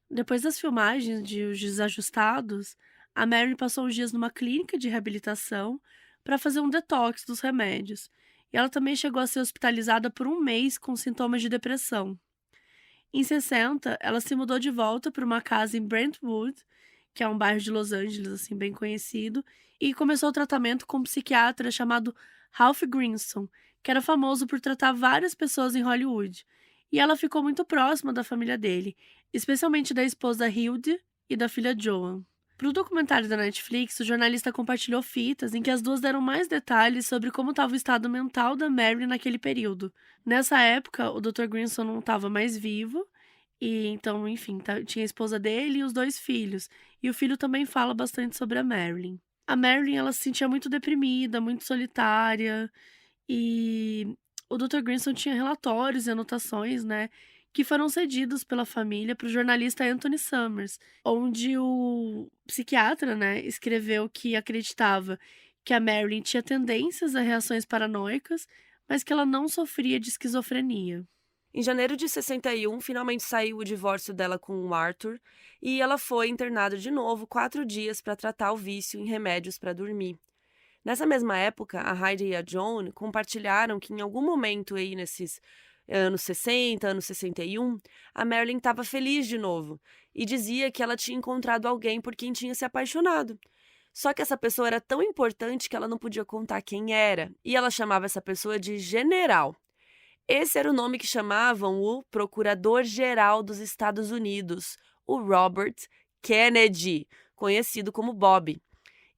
Depois das filmagens de Os Desajustados, a Marilyn passou uns dias numa clínica de reabilitação para fazer um detox dos remédios. E ela também chegou a ser hospitalizada por um mês com sintomas de depressão. Em 60, ela se mudou de volta para uma casa em Brentwood, que é um bairro de Los Angeles assim bem conhecido, e começou o tratamento com um psiquiatra chamado Ralph Greenson, que era famoso por tratar várias pessoas em Hollywood. E ela ficou muito próxima da família dele, especialmente da esposa Hilde e da filha Joan. Para o documentário da Netflix, o jornalista compartilhou fitas em que as duas deram mais detalhes sobre como estava o estado mental da Mary naquele período. Nessa época, o Dr. Greenson não estava mais vivo, e então, enfim, tinha a esposa dele e os 2 filhos. E o filho também fala bastante sobre a Marilyn. A Marilyn, ela se sentia muito deprimida, muito solitária, e o Dr. Greenson tinha relatórios e anotações, né, que foram cedidos pela família para o jornalista Anthony Summers, onde o psiquiatra, né, escreveu que acreditava que a Marilyn tinha tendências a reações paranoicas, mas que ela não sofria de esquizofrenia. Em janeiro de 61, finalmente saiu o divórcio dela com o Arthur e ela foi internada de novo 4 dias para tratar o vício em remédios para dormir. Nessa mesma época, a Heidi e a Joan compartilharam que em algum momento aí nesses anos 60, anos 61, a Marilyn estava feliz de novo e dizia que ela tinha encontrado alguém por quem tinha se apaixonado. Só que essa pessoa era tão importante que ela não podia contar quem era, e ela chamava essa pessoa de general. Esse era o nome que chamavam o Procurador-Geral dos Estados Unidos, o Robert Kennedy, conhecido como Bob.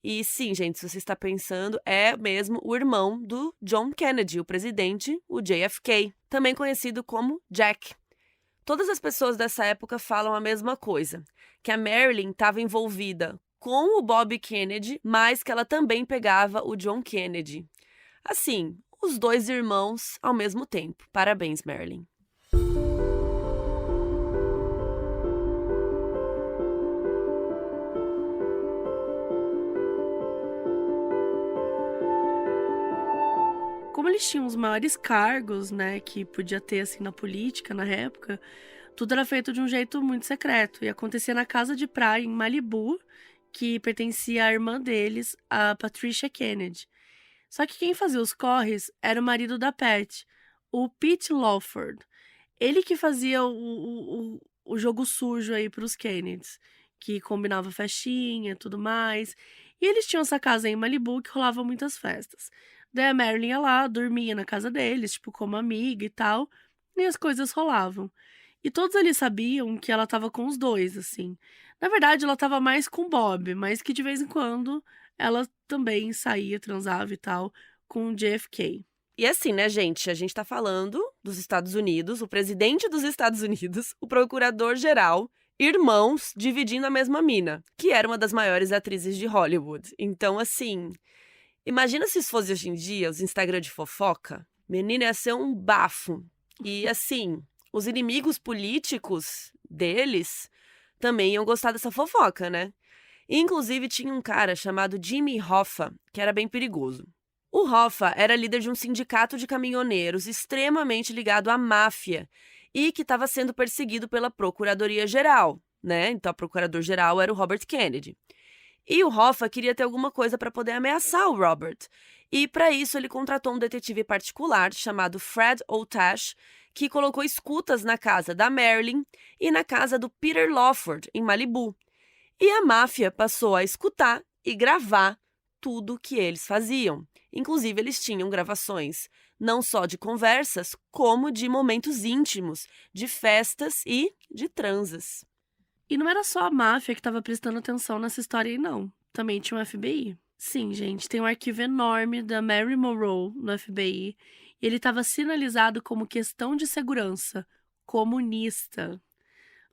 E sim, gente, se você está pensando, é mesmo o irmão do John Kennedy, o presidente, o JFK, também conhecido como Jack. Todas as pessoas dessa época falam a mesma coisa, que a Marilyn estava envolvida com o Bob Kennedy, mas que ela também pegava o John Kennedy. Assim, os dois irmãos ao mesmo tempo. Parabéns, Marilyn. Como eles tinham os maiores cargos, né, que podia ter assim na política na época, tudo era feito de um jeito muito secreto e acontecia na casa de praia em Malibu, que pertencia à irmã deles, a Patricia Kennedy. Só que quem fazia os corres era o marido da Pat, o Pete Lawford. Ele que fazia o jogo sujo aí pros Kennedys, que combinava festinha e tudo mais. E eles tinham essa casa em Malibu que rolava muitas festas. Daí a Marilyn ia lá, dormia na casa deles, tipo, como amiga e tal, e as coisas rolavam. E todos ali sabiam que ela tava com os dois, assim. Na verdade, ela tava mais com o Bob, mas que de vez em quando ela também saía, transava e tal, com o JFK. E assim, né, gente? A gente tá falando dos Estados Unidos, o presidente dos Estados Unidos, o procurador-geral, irmãos dividindo a mesma mina, que era uma das maiores atrizes de Hollywood. Então, assim, imagina se isso fosse hoje em dia, os Instagram de fofoca. Menina, ia ser um bafo. E assim, os inimigos políticos deles também iam gostar dessa fofoca, né? Inclusive, tinha um cara chamado Jimmy Hoffa, que era bem perigoso. O Hoffa era líder de um sindicato de caminhoneiros extremamente ligado à máfia e que estava sendo perseguido pela Procuradoria-Geral, né? Então, o procurador-geral era o Robert Kennedy. E o Hoffa queria ter alguma coisa para poder ameaçar o Robert. E, para isso, ele contratou um detetive particular chamado Fred Otash, que colocou escutas na casa da Marilyn e na casa do Peter Lawford, em Malibu. E a máfia passou a escutar e gravar tudo que eles faziam. Inclusive, eles tinham gravações não só de conversas, como de momentos íntimos, de festas e de transas. E não era só a máfia que estava prestando atenção nessa história aí, não. Também tinha o FBI. Sim, gente, tem um arquivo enorme da Marilyn Monroe no FBI e ele estava sinalizado como questão de segurança comunista.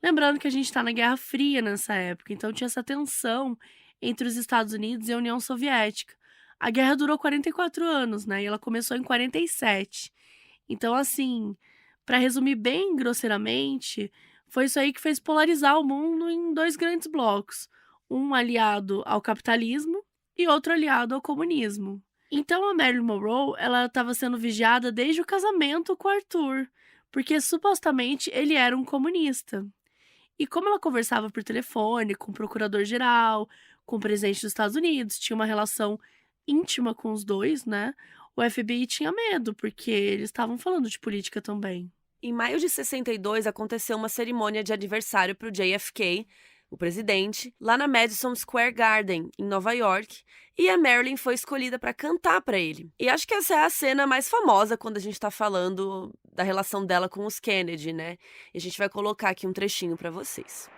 Lembrando que a gente está na Guerra Fria nessa época, então tinha essa tensão entre os Estados Unidos e a União Soviética. A guerra durou 44 anos, né? E ela começou em 47. Então, assim, para resumir bem grosseiramente, foi isso aí que fez polarizar o mundo em dois grandes blocos. Um aliado ao capitalismo e outro aliado ao comunismo. Então, a Marilyn Monroe, ela estava sendo vigiada desde o casamento com o Arthur, porque supostamente ele era um comunista. E como ela conversava por telefone com o procurador-geral, com o presidente dos Estados Unidos, tinha uma relação íntima com os dois, né? O FBI tinha medo, porque eles estavam falando de política também. Em maio de 62, aconteceu uma cerimônia de aniversário para o JFK, o presidente, lá na Madison Square Garden, em Nova York, e a Marilyn foi escolhida para cantar para ele. E acho que essa é a cena mais famosa quando a gente está falando da relação dela com os Kennedy, né? E a gente vai colocar aqui um trechinho para vocês.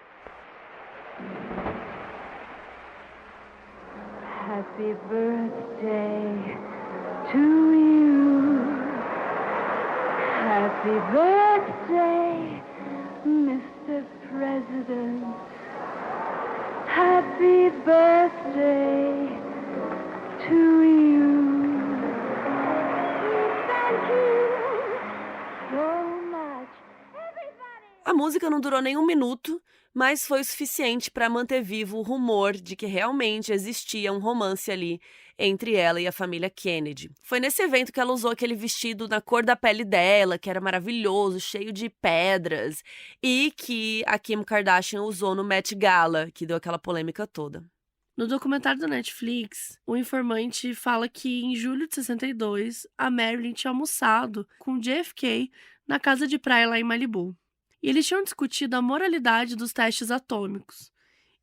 Happy birthday to you. Happy birthday, Mr. President. Happy birthday to you. Thank you so much. Everybody. música não durou nem 1 minuto, mas foi o suficiente para manter vivo o rumor de que realmente existia um romance ali entre ela e a família Kennedy. Foi nesse evento que ela usou aquele vestido na cor da pele dela, que era maravilhoso, cheio de pedras, e que a Kim Kardashian usou no Met Gala, que deu aquela polêmica toda. No documentário da Netflix, o informante fala que em julho de 62, a Marilyn tinha almoçado com JFK na casa de praia lá em Malibu. E eles tinham discutido a moralidade dos testes atômicos.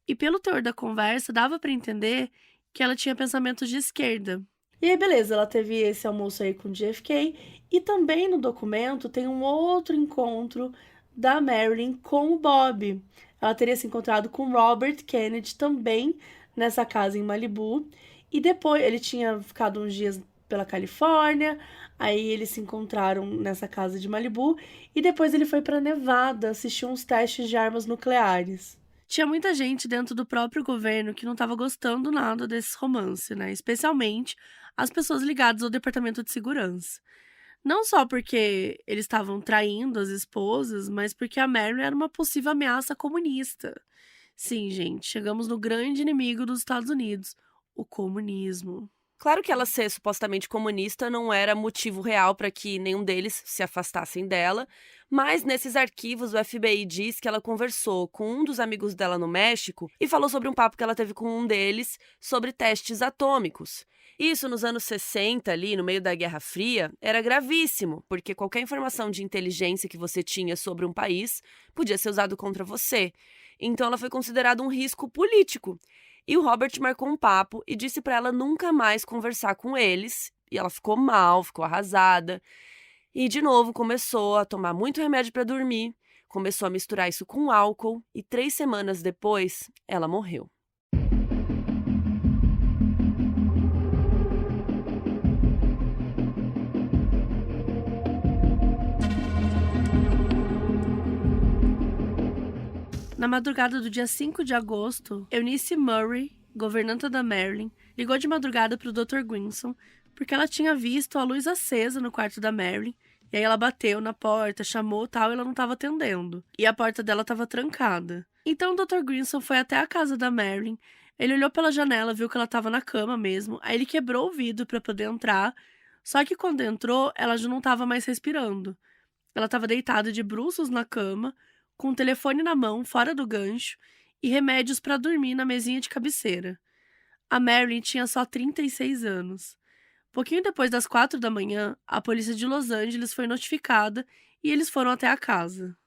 E pelo teor da conversa, dava para entender que ela tinha pensamentos de esquerda. E aí, beleza, ela teve esse almoço aí com JFK. E também no documento tem um outro encontro da Marilyn com o Bob. Ela teria se encontrado com Robert Kennedy também nessa casa em Malibu. E depois ele tinha ficado uns dias pela Califórnia. Aí eles se encontraram nessa casa de Malibu e depois ele foi para Nevada assistir uns testes de armas nucleares. Tinha muita gente dentro do próprio governo que não estava gostando nada desse romance, né? Especialmente as pessoas ligadas ao Departamento de Segurança. Não só porque eles estavam traindo as esposas, mas porque a Marilyn era uma possível ameaça comunista. Sim, gente, chegamos no grande inimigo dos Estados Unidos, o comunismo. Claro que ela ser supostamente comunista não era motivo real para que nenhum deles se afastassem dela, mas nesses arquivos o FBI diz que ela conversou com um dos amigos dela no México e falou sobre um papo que ela teve com um deles sobre testes atômicos. Isso nos anos 60, ali no meio da Guerra Fria, era gravíssimo, porque qualquer informação de inteligência que você tinha sobre um país podia ser usado contra você. Então ela foi considerada um risco político. E o Robert marcou um papo e disse para ela nunca mais conversar com eles. E ela ficou mal, ficou arrasada. E, de novo, começou a tomar muito remédio para dormir, começou a misturar isso com álcool e 3 semanas depois, ela morreu. Na madrugada do dia 5 de agosto, Eunice Murray, governanta da Marilyn, ligou de madrugada para o Dr. Grinson porque ela tinha visto a luz acesa no quarto da Marilyn. E aí ela bateu na porta, chamou tal, e ela não estava atendendo. E a porta dela estava trancada. Então o Dr. Grinson foi até a casa da Marilyn. Ele olhou pela janela, viu que ela estava na cama mesmo. Aí ele quebrou o vidro para poder entrar. Só que quando entrou, ela já não estava mais respirando. Ela estava deitada de bruços na cama, com o telefone na mão, fora do gancho, e remédios para dormir na mesinha de cabeceira. A Marilyn tinha só 36 anos. Pouquinho depois das 4 da manhã, a polícia de Los Angeles foi notificada e eles foram até a casa.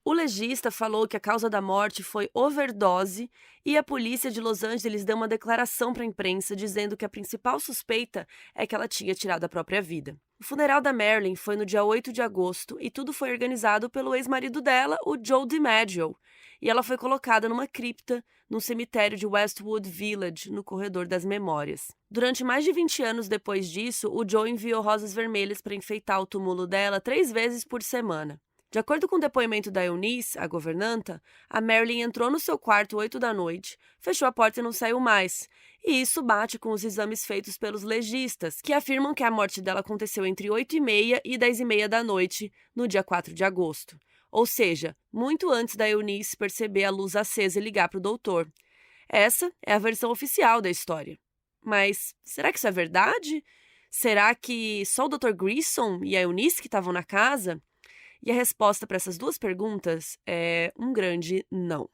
O legista falou que a causa da morte foi overdose e a polícia de Los Angeles deu uma declaração para a imprensa dizendo que a principal suspeita é que ela tinha tirado a própria vida. O funeral da Marilyn foi no dia 8 de agosto e tudo foi organizado pelo ex-marido dela, o Joe DiMaggio, e ela foi colocada numa cripta no cemitério de Westwood Village, no Corredor das Memórias. Durante mais de 20 anos depois disso, o Joe enviou rosas vermelhas para enfeitar o túmulo dela 3 vezes por semana. De acordo com o depoimento da Eunice, a governanta, a Marilyn entrou no seu quarto 8 da noite, fechou a porta e não saiu mais. E isso bate com os exames feitos pelos legistas, que afirmam que a morte dela aconteceu entre 8h30 e 10h30 da noite, no dia 4 de agosto. Ou seja, muito antes da Eunice perceber a luz acesa e ligar para o doutor. Essa é a versão oficial da história. Mas será que isso é verdade? Será que só o Dr. Grissom e a Eunice que estavam na casa? E a resposta para essas 2 perguntas é um grande não.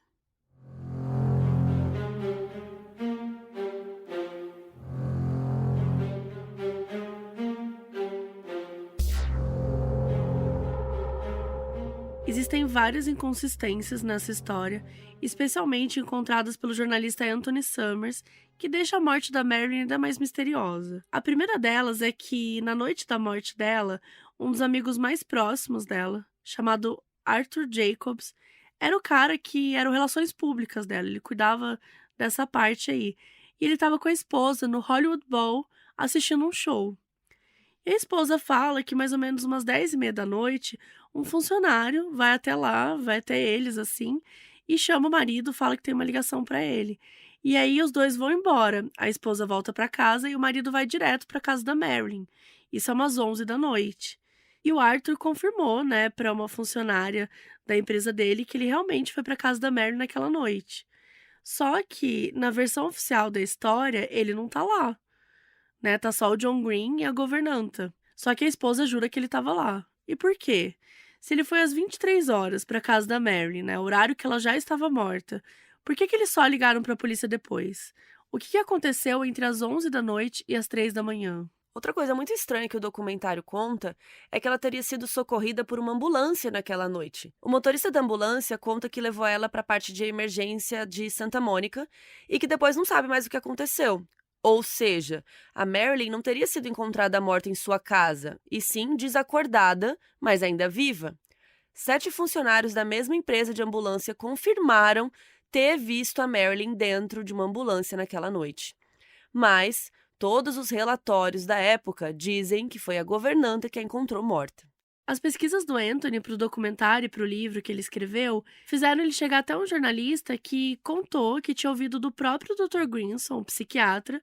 Existem várias inconsistências nessa história, especialmente encontradas pelo jornalista Anthony Summers, que deixa a morte da Marilyn ainda mais misteriosa. A primeira delas é que, na noite da morte dela, um dos amigos mais próximos dela, chamado Arthur Jacobs, era o cara que era relações públicas dela, ele cuidava dessa parte aí. E ele estava com a esposa no Hollywood Bowl assistindo um show. E a esposa fala que mais ou menos umas 10h30 da noite, um funcionário vai até lá, vai até eles assim, e chama o marido, fala que tem uma ligação para ele. E aí os dois vão embora. A esposa volta para casa e o marido vai direto para casa da Marilyn. Isso é umas 11 da noite. E o Arthur confirmou, né, para uma funcionária da empresa dele que ele realmente foi para casa da Marilyn naquela noite. Só que, na versão oficial da história, ele não tá lá, né? Tá só o John Green e a governanta. Só que a esposa jura que ele tava lá. E por quê? Se ele foi às 23 horas pra casa da Marilyn, né? Horário que ela já estava morta, por que eles só ligaram pra polícia depois? O que aconteceu entre as 11 da noite e as 3 da manhã? Outra coisa muito estranha que o documentário conta é que ela teria sido socorrida por uma ambulância naquela noite. O motorista da ambulância conta que levou ela para a parte de emergência de Santa Mônica e que depois não sabe mais o que aconteceu. Ou seja, a Marilyn não teria sido encontrada morta em sua casa, e sim desacordada, mas ainda viva. 7 funcionários da mesma empresa de ambulância confirmaram ter visto a Marilyn dentro de uma ambulância naquela noite. Mas todos os relatórios da época dizem que foi a governanta que a encontrou morta. As pesquisas do Anthony para o documentário e para o livro que ele escreveu fizeram ele chegar até um jornalista que contou que tinha ouvido do próprio Dr. Grinson, um psiquiatra,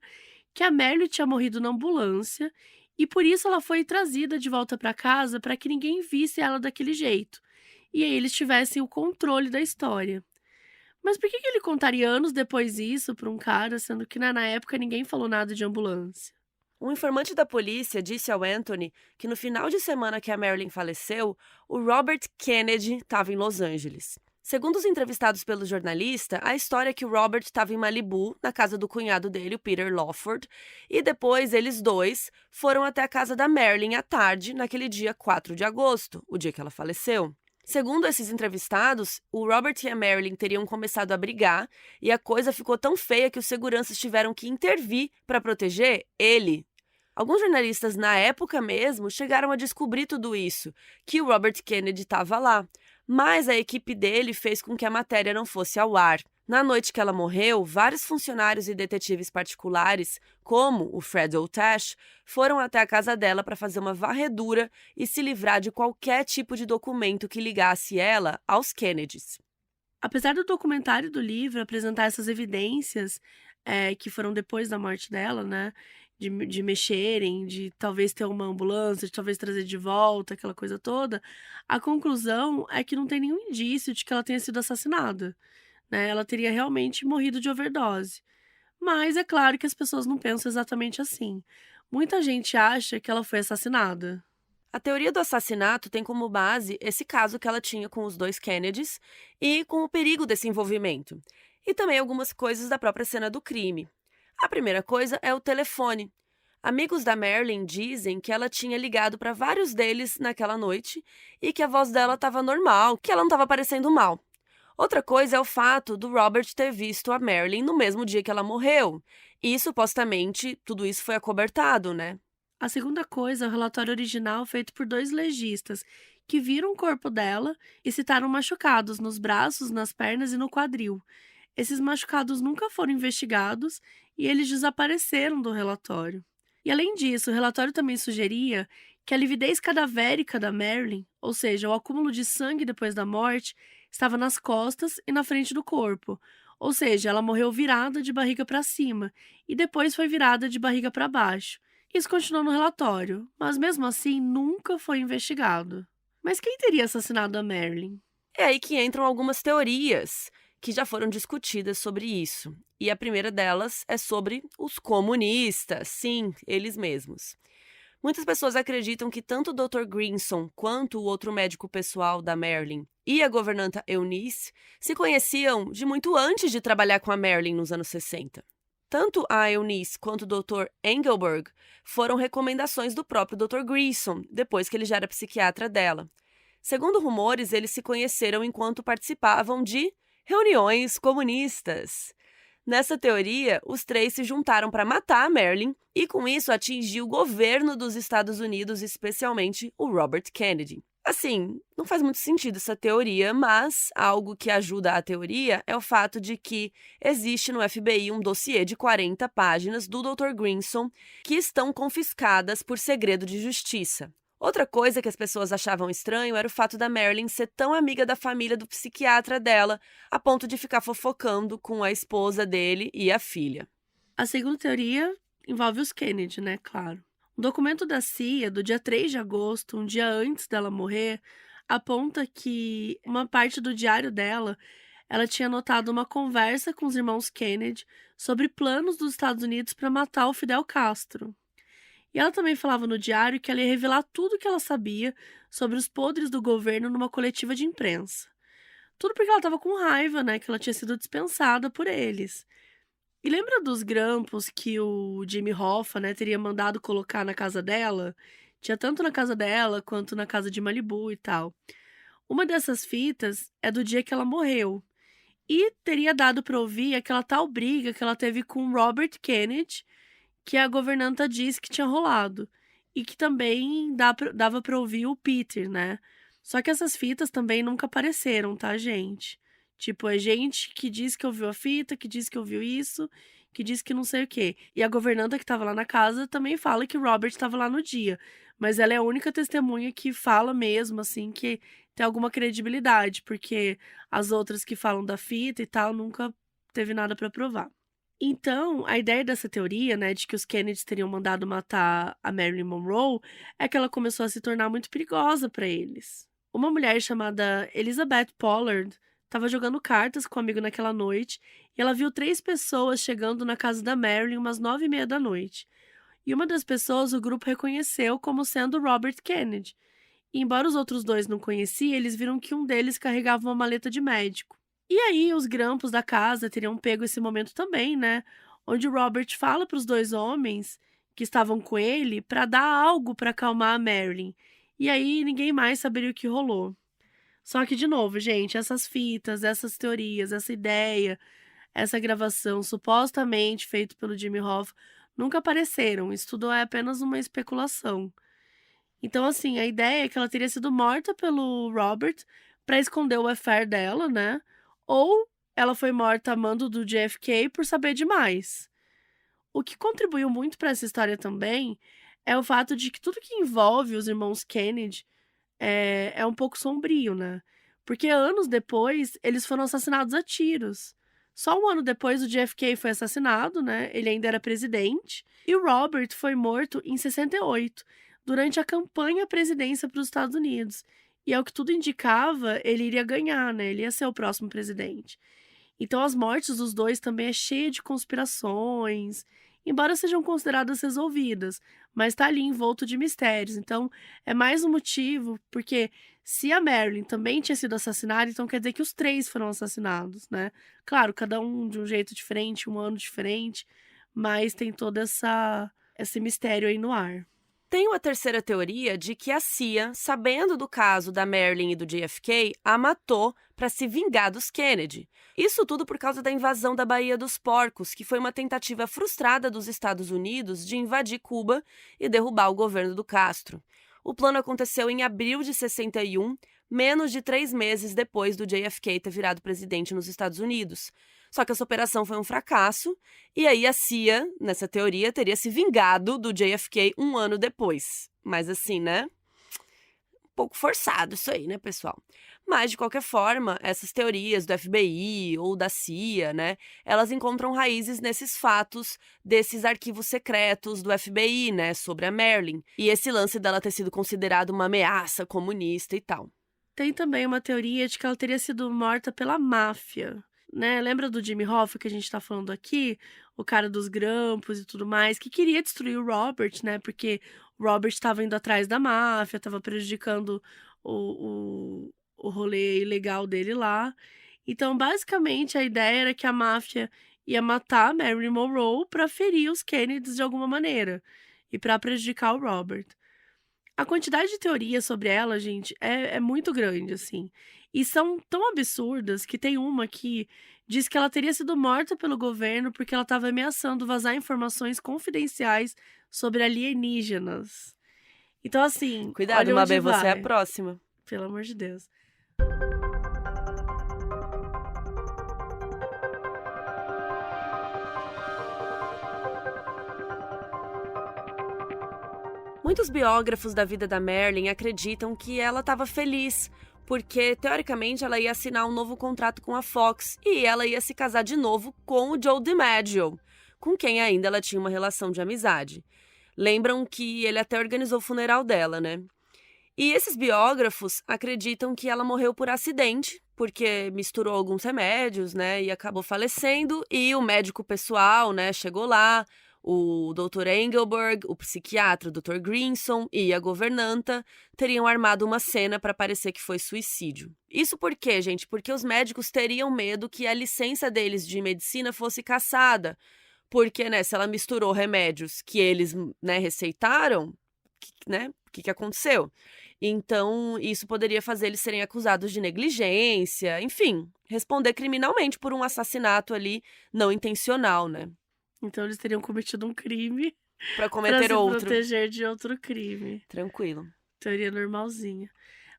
que a Marilyn tinha morrido na ambulância e por isso ela foi trazida de volta para casa para que ninguém visse ela daquele jeito e aí eles tivessem o controle da história. Mas por que ele contaria anos depois isso para um cara, sendo que na época ninguém falou nada de ambulância? Um informante da polícia disse ao Anthony que no final de semana que a Marilyn faleceu, o Robert Kennedy estava em Los Angeles. Segundo os entrevistados pelo jornalista, a história é que o Robert estava em Malibu, na casa do cunhado dele, o Peter Lawford, e depois eles dois foram até a casa da Marilyn à tarde, naquele dia 4 de agosto, o dia que ela faleceu. Segundo esses entrevistados, o Robert e a Marilyn teriam começado a brigar e a coisa ficou tão feia que os seguranças tiveram que intervir para proteger ele. Alguns jornalistas, na época mesmo, chegaram a descobrir tudo isso, que o Robert Kennedy estava lá, mas a equipe dele fez com que a matéria não fosse ao ar. Na noite que ela morreu, vários funcionários e detetives particulares, como o Fred O'Tash, foram até a casa dela para fazer uma varredura e se livrar de qualquer tipo de documento que ligasse ela aos Kennedys. Apesar do documentário e do livro apresentar essas evidências que foram depois da morte dela, né? De mexerem, de talvez ter uma ambulância, de talvez trazer de volta, aquela coisa toda, a conclusão é que não tem nenhum indício de que ela tenha sido assassinada, né? Ela teria realmente morrido de overdose. Mas é claro que as pessoas não pensam exatamente assim. Muita gente acha que ela foi assassinada. A teoria do assassinato tem como base esse caso que ela tinha com os dois Kennedys e com o perigo desse envolvimento. E também algumas coisas da própria cena do crime. A primeira coisa é o telefone. Amigos da Marilyn dizem que ela tinha ligado para vários deles naquela noite e que a voz dela estava normal, que ela não estava parecendo mal. Outra coisa é o fato do Robert ter visto a Marilyn no mesmo dia que ela morreu. E supostamente tudo isso foi acobertado, né? A segunda coisa é o relatório original feito por 2 legistas que viram o corpo dela e citaram machucados nos braços, nas pernas e no quadril. Esses machucados nunca foram investigados e eles desapareceram do relatório. E além disso, o relatório também sugeria que a lividez cadavérica da Marilyn, ou seja, o acúmulo de sangue depois da morte, estava nas costas e na frente do corpo. Ou seja, ela morreu virada de barriga para cima e depois foi virada de barriga para baixo. Isso continuou no relatório, mas mesmo assim nunca foi investigado. Mas quem teria assassinado a Marilyn? É aí que entram algumas teorias que já foram discutidas sobre isso. E a primeira delas é sobre os comunistas, sim, eles mesmos. Muitas pessoas acreditam que tanto o Dr. Grinson quanto o outro médico pessoal da Marilyn e a governanta Eunice se conheciam de muito antes de trabalhar com a Marilyn nos anos 60. Tanto a Eunice quanto o Dr. Engelberg foram recomendações do próprio Dr. Grinson, depois que ele já era psiquiatra dela. Segundo rumores, eles se conheceram enquanto participavam de reuniões comunistas. Nessa teoria, os 3 se juntaram para matar a Marilyn e, com isso, atingir o governo dos Estados Unidos, especialmente o Robert Kennedy. Assim, não faz muito sentido essa teoria, mas algo que ajuda a teoria é o fato de que existe no FBI um dossiê de 40 páginas do Dr. Grinson que estão confiscadas por segredo de justiça. Outra coisa que as pessoas achavam estranho era o fato da Marilyn ser tão amiga da família do psiquiatra dela, a ponto de ficar fofocando com a esposa dele e a filha. A segunda teoria envolve os Kennedy, né? Claro. Um documento da CIA, do dia 3 de agosto, um dia antes dela morrer, aponta que uma parte do diário dela, ela tinha anotado uma conversa com os irmãos Kennedy sobre planos dos Estados Unidos para matar o Fidel Castro. E ela também falava no diário que ela ia revelar tudo o que ela sabia sobre os podres do governo numa coletiva de imprensa. Tudo porque ela estava com raiva, né, que ela tinha sido dispensada por eles. E lembra dos grampos que o Jimmy Hoffa, né, teria mandado colocar na casa dela? Tinha tanto na casa dela quanto na casa de Malibu e tal. Uma dessas fitas é do dia que ela morreu. E teria dado para ouvir aquela tal briga que ela teve com Robert Kennedy, que a governanta disse que tinha rolado. E que também dava para ouvir o Peter, né? Só que essas fitas também nunca apareceram, tá, gente? Tipo, é gente que diz que ouviu a fita, que diz que ouviu isso, que diz que não sei o quê. E a governanta que tava lá na casa também fala que Robert estava lá no dia. Mas ela é a única testemunha que fala mesmo, assim, que tem alguma credibilidade, porque as outras que falam da fita e tal nunca teve nada pra provar. Então, a ideia dessa teoria, né, de que os Kennedys teriam mandado matar a Marilyn Monroe, é que ela começou a se tornar muito perigosa pra eles. Uma mulher chamada Elizabeth Pollard estava jogando cartas com um amigo naquela noite e ela viu 3 pessoas chegando na casa da Marilyn umas 9h30 da noite. E uma das pessoas o grupo reconheceu como sendo Robert Kennedy. E embora os outros 2 não conheciam, eles viram que um deles carregava uma maleta de médico. E aí os grampos da casa teriam pego esse momento também, né? Onde o Robert fala para os 2 homens que estavam com ele para dar algo para acalmar a Marilyn. E aí ninguém mais saberia o que rolou. Só que, de novo, gente, essas fitas, essas teorias, essa ideia, essa gravação supostamente feita pelo Jimmy Hoffa nunca apareceram. Isso tudo é apenas uma especulação. Então, assim, a ideia é que ela teria sido morta pelo Robert para esconder o affair dela, né? Ou ela foi morta a mando do JFK por saber demais. O que contribuiu muito para essa história também é o fato de que tudo que envolve os irmãos Kennedy é um pouco sombrio, né? Porque anos depois, eles foram assassinados a tiros. Só um ano depois, o JFK foi assassinado, né? Ele ainda era presidente. E o Robert foi morto em 68, durante a campanha à presidência para os Estados Unidos. E é o que tudo indicava, ele iria ganhar, né? Ele ia ser o próximo presidente. Então, as mortes dos 2 também é cheia de conspirações, embora sejam consideradas resolvidas, mas tá ali envolto de mistérios. Então, é mais um motivo, porque se a Marilyn também tinha sido assassinada, então quer dizer que os 3 foram assassinados, né? Claro, cada um de um jeito diferente, um ano diferente, mas tem todo esse mistério aí no ar. Tem uma terceira teoria de que a CIA, sabendo do caso da Marilyn e do JFK, a matou para se vingar dos Kennedy. Isso tudo por causa da invasão da Baía dos Porcos, que foi uma tentativa frustrada dos Estados Unidos de invadir Cuba e derrubar o governo do Castro. O plano aconteceu em abril de 61, menos de 3 meses depois do JFK ter virado presidente nos Estados Unidos. Só que essa operação foi um fracasso, e aí a CIA, nessa teoria, teria se vingado do JFK um ano depois. Mas assim, né? Um pouco forçado isso aí, né, pessoal? Mas, de qualquer forma, essas teorias do FBI ou da CIA, né, elas encontram raízes nesses fatos desses arquivos secretos do FBI, né, sobre a Marilyn. E esse lance dela ter sido considerada uma ameaça comunista e tal. Tem também uma teoria de que ela teria sido morta pela máfia, né? Lembra do Jimmy Hoffa que a gente tá falando aqui? O cara dos grampos e tudo mais, que queria destruir o Robert, né? Porque o Robert estava indo atrás da máfia, estava prejudicando o rolê ilegal dele lá. Então, basicamente, a ideia era que a máfia ia matar Marilyn Monroe para ferir os Kennedys de alguma maneira e para prejudicar o Robert. A quantidade de teorias sobre ela, gente, é muito grande, assim. E são tão absurdas que tem uma que diz que ela teria sido morta pelo governo porque ela estava ameaçando vazar informações confidenciais sobre alienígenas. Então, assim. Cuidado, olha onde Mabê, você é a vai. próxima. Pelo amor de Deus. Muitos biógrafos da vida da Marilyn acreditam que ela estava feliz, porque, teoricamente, ela ia assinar um novo contrato com a Fox e ela ia se casar de novo com o Joe DiMaggio, com quem ainda ela tinha uma relação de amizade. Lembram que ele até organizou o funeral dela, né? E esses biógrafos acreditam que ela morreu por acidente, porque misturou alguns remédios, né, e acabou falecendo. E o médico pessoal, né, chegou lá, o Dr. Engelberg, o psiquiatra, o Dr. Grinson e a governanta teriam armado uma cena para parecer que foi suicídio. Isso por quê, gente? Porque os médicos teriam medo que a licença deles de medicina fosse cassada. Porque, né, se ela misturou remédios que eles, né, receitaram, né, o que aconteceu? Então, isso poderia fazer eles serem acusados de negligência, enfim, responder criminalmente por um assassinato ali não intencional, né? Então eles teriam cometido um crime Pra para cometer se outro. proteger de outro crime. Tranquilo. Teoria normalzinha.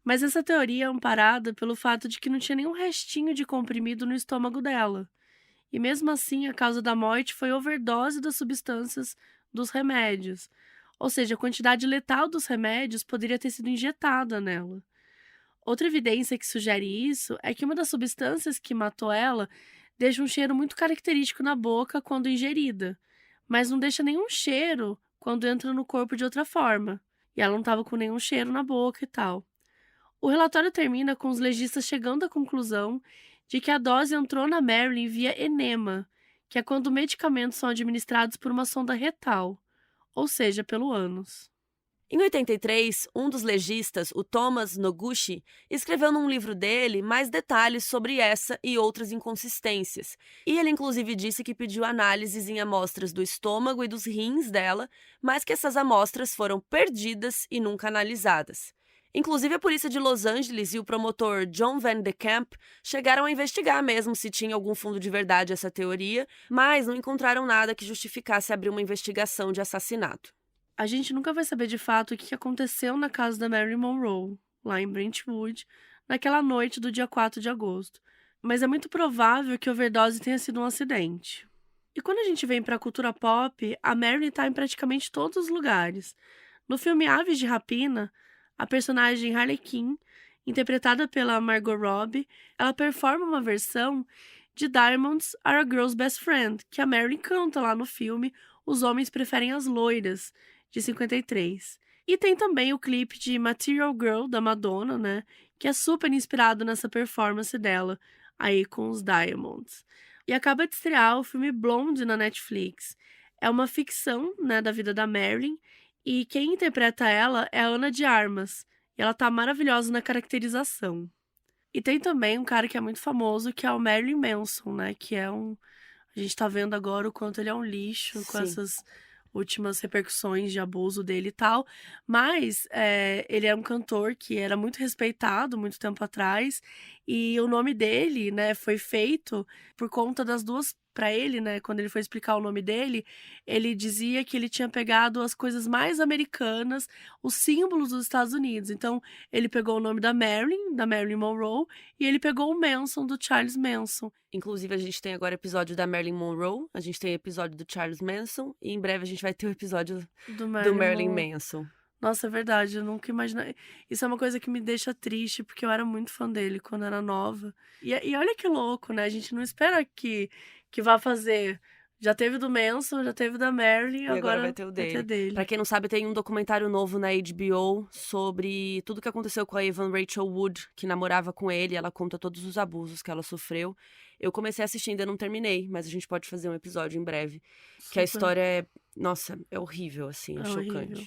Mas essa teoria é amparada pelo fato de que não tinha nenhum restinho de comprimido no estômago dela. E mesmo assim, a causa da morte foi overdose das substâncias dos remédios. Ou seja, a quantidade letal dos remédios poderia ter sido injetada nela. Outra evidência que sugere isso é que uma das substâncias que matou ela deixa um cheiro muito característico na boca quando ingerida, mas não deixa nenhum cheiro quando entra no corpo de outra forma. E ela não estava com nenhum cheiro na boca e tal. O relatório termina com os legistas chegando à conclusão de que a dose entrou na Marilyn via enema, que é quando medicamentos são administrados por uma sonda retal, ou seja, pelo ânus. Em 83, um dos legistas, o Thomas Noguchi, escreveu num livro dele mais detalhes sobre essa e outras inconsistências. E ele inclusive disse que pediu análises em amostras do estômago e dos rins dela, mas que essas amostras foram perdidas e nunca analisadas. Inclusive, a polícia de Los Angeles e o promotor John Van de Kamp chegaram a investigar mesmo se tinha algum fundo de verdade essa teoria, mas não encontraram nada que justificasse abrir uma investigação de assassinato. A gente nunca vai saber de fato o que aconteceu na casa da Marilyn Monroe, lá em Brentwood, naquela noite do dia 4 de agosto. Mas é muito provável que a overdose tenha sido um acidente. E quando a gente vem para a cultura pop, a Marilyn está em praticamente todos os lugares. No filme Aves de Rapina, a personagem Harley Quinn, interpretada pela Margot Robbie, ela performa uma versão de Diamonds Are a Girl's Best Friend, que a Marilyn canta lá no filme Os Homens Preferem as Loiras, de 53. E tem também o clipe de Material Girl, da Madonna, né, que é super inspirado nessa performance dela, aí com os Diamonds. E acaba de estrear o filme Blonde na Netflix. É uma ficção, né, da vida da Marilyn, e quem interpreta ela é a Ana de Armas, e ela tá maravilhosa na caracterização. E tem também um cara que é muito famoso, que é o Marilyn Manson, né, que é um... A gente tá vendo agora o quanto ele é um lixo, com Sim. essas últimas repercussões de abuso dele e tal, mas ele é um cantor que era muito respeitado muito tempo atrás, e o nome dele, né, foi feito por conta das duas, para ele, né, quando ele foi explicar o nome dele, ele dizia que ele tinha pegado as coisas mais americanas, os símbolos dos Estados Unidos. Então, ele pegou o nome da Marilyn Monroe, e ele pegou o Manson, do Charles Manson. Inclusive, a gente tem agora episódio da Marilyn Monroe, a gente tem episódio do Charles Manson, e em breve a gente vai ter o episódio Do do Marilyn Monroe. Manson. Nossa, é verdade, eu nunca imaginei. Isso é uma coisa que me deixa triste, porque eu era muito fã dele quando era nova. E olha que louco, né? A gente não espera que vá fazer. Já teve do Manson, já teve da Marilyn, E agora vai ter o dele. dele. Pra quem não sabe, tem um documentário novo na HBO sobre tudo que aconteceu com a Evan Rachel Wood, que namorava com ele, ela conta todos os abusos que ela sofreu. Eu comecei a assistir, ainda não terminei, mas a gente pode fazer um episódio em breve. Que a Super. história é, nossa, é horrível, assim, é chocante. Horrível.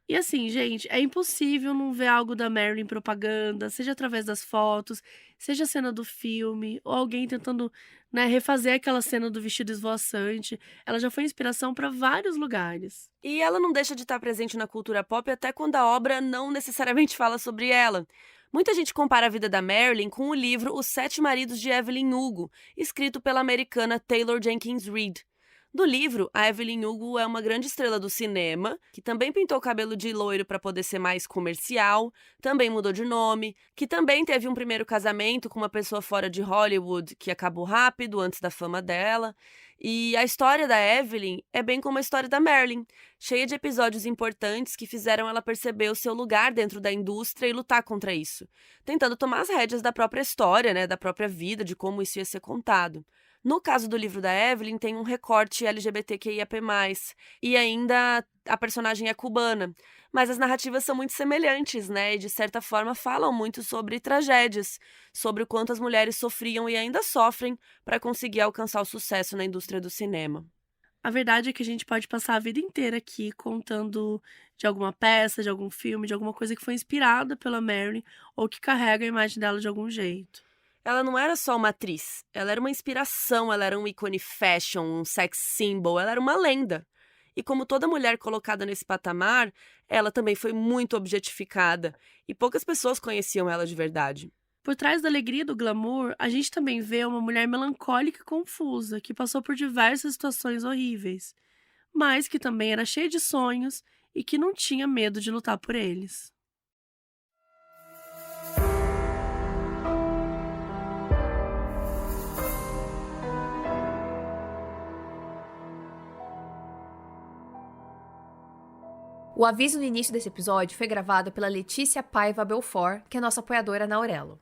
E assim, gente, é impossível não ver algo da Marilyn em propaganda, seja através das fotos, seja a cena do filme, ou alguém tentando, né, refazer aquela cena do vestido esvoaçante. Ela já foi inspiração para vários lugares. E ela não deixa de estar presente na cultura pop até quando a obra não necessariamente fala sobre ela. Muita gente compara a vida da Marilyn com o livro Os Sete Maridos de Evelyn Hugo, escrito pela americana Taylor Jenkins Reid. Do livro, a Evelyn Hugo é uma grande estrela do cinema, que também pintou o cabelo de loiro para poder ser mais comercial, também mudou de nome, que também teve um primeiro casamento com uma pessoa fora de Hollywood que acabou rápido, antes da fama dela. E a história da Evelyn é bem como a história da Marilyn, cheia de episódios importantes que fizeram ela perceber o seu lugar dentro da indústria e lutar contra isso, tentando tomar as rédeas da própria história, né, da própria vida, de como isso ia ser contado. No caso do livro da Evelyn, tem um recorte LGBTQIAP+, e ainda a personagem é cubana. Mas as narrativas são muito semelhantes, né? E de certa forma falam muito sobre tragédias, sobre o quanto as mulheres sofriam e ainda sofrem para conseguir alcançar o sucesso na indústria do cinema. A verdade é que a gente pode passar a vida inteira aqui contando de alguma peça, de algum filme, de alguma coisa que foi inspirada pela Marilyn ou que carrega a imagem dela de algum jeito. Ela não era só uma atriz, ela era uma inspiração, ela era um ícone fashion, um sex symbol, ela era uma lenda. E como toda mulher colocada nesse patamar, ela também foi muito objetificada e poucas pessoas conheciam ela de verdade. Por trás da alegria e do glamour, a gente também vê uma mulher melancólica e confusa, que passou por diversas situações horríveis, mas que também era cheia de sonhos e que não tinha medo de lutar por eles. O aviso no início desse episódio foi gravado pela Letícia Paiva Belfort, que é nossa apoiadora na Aurelo.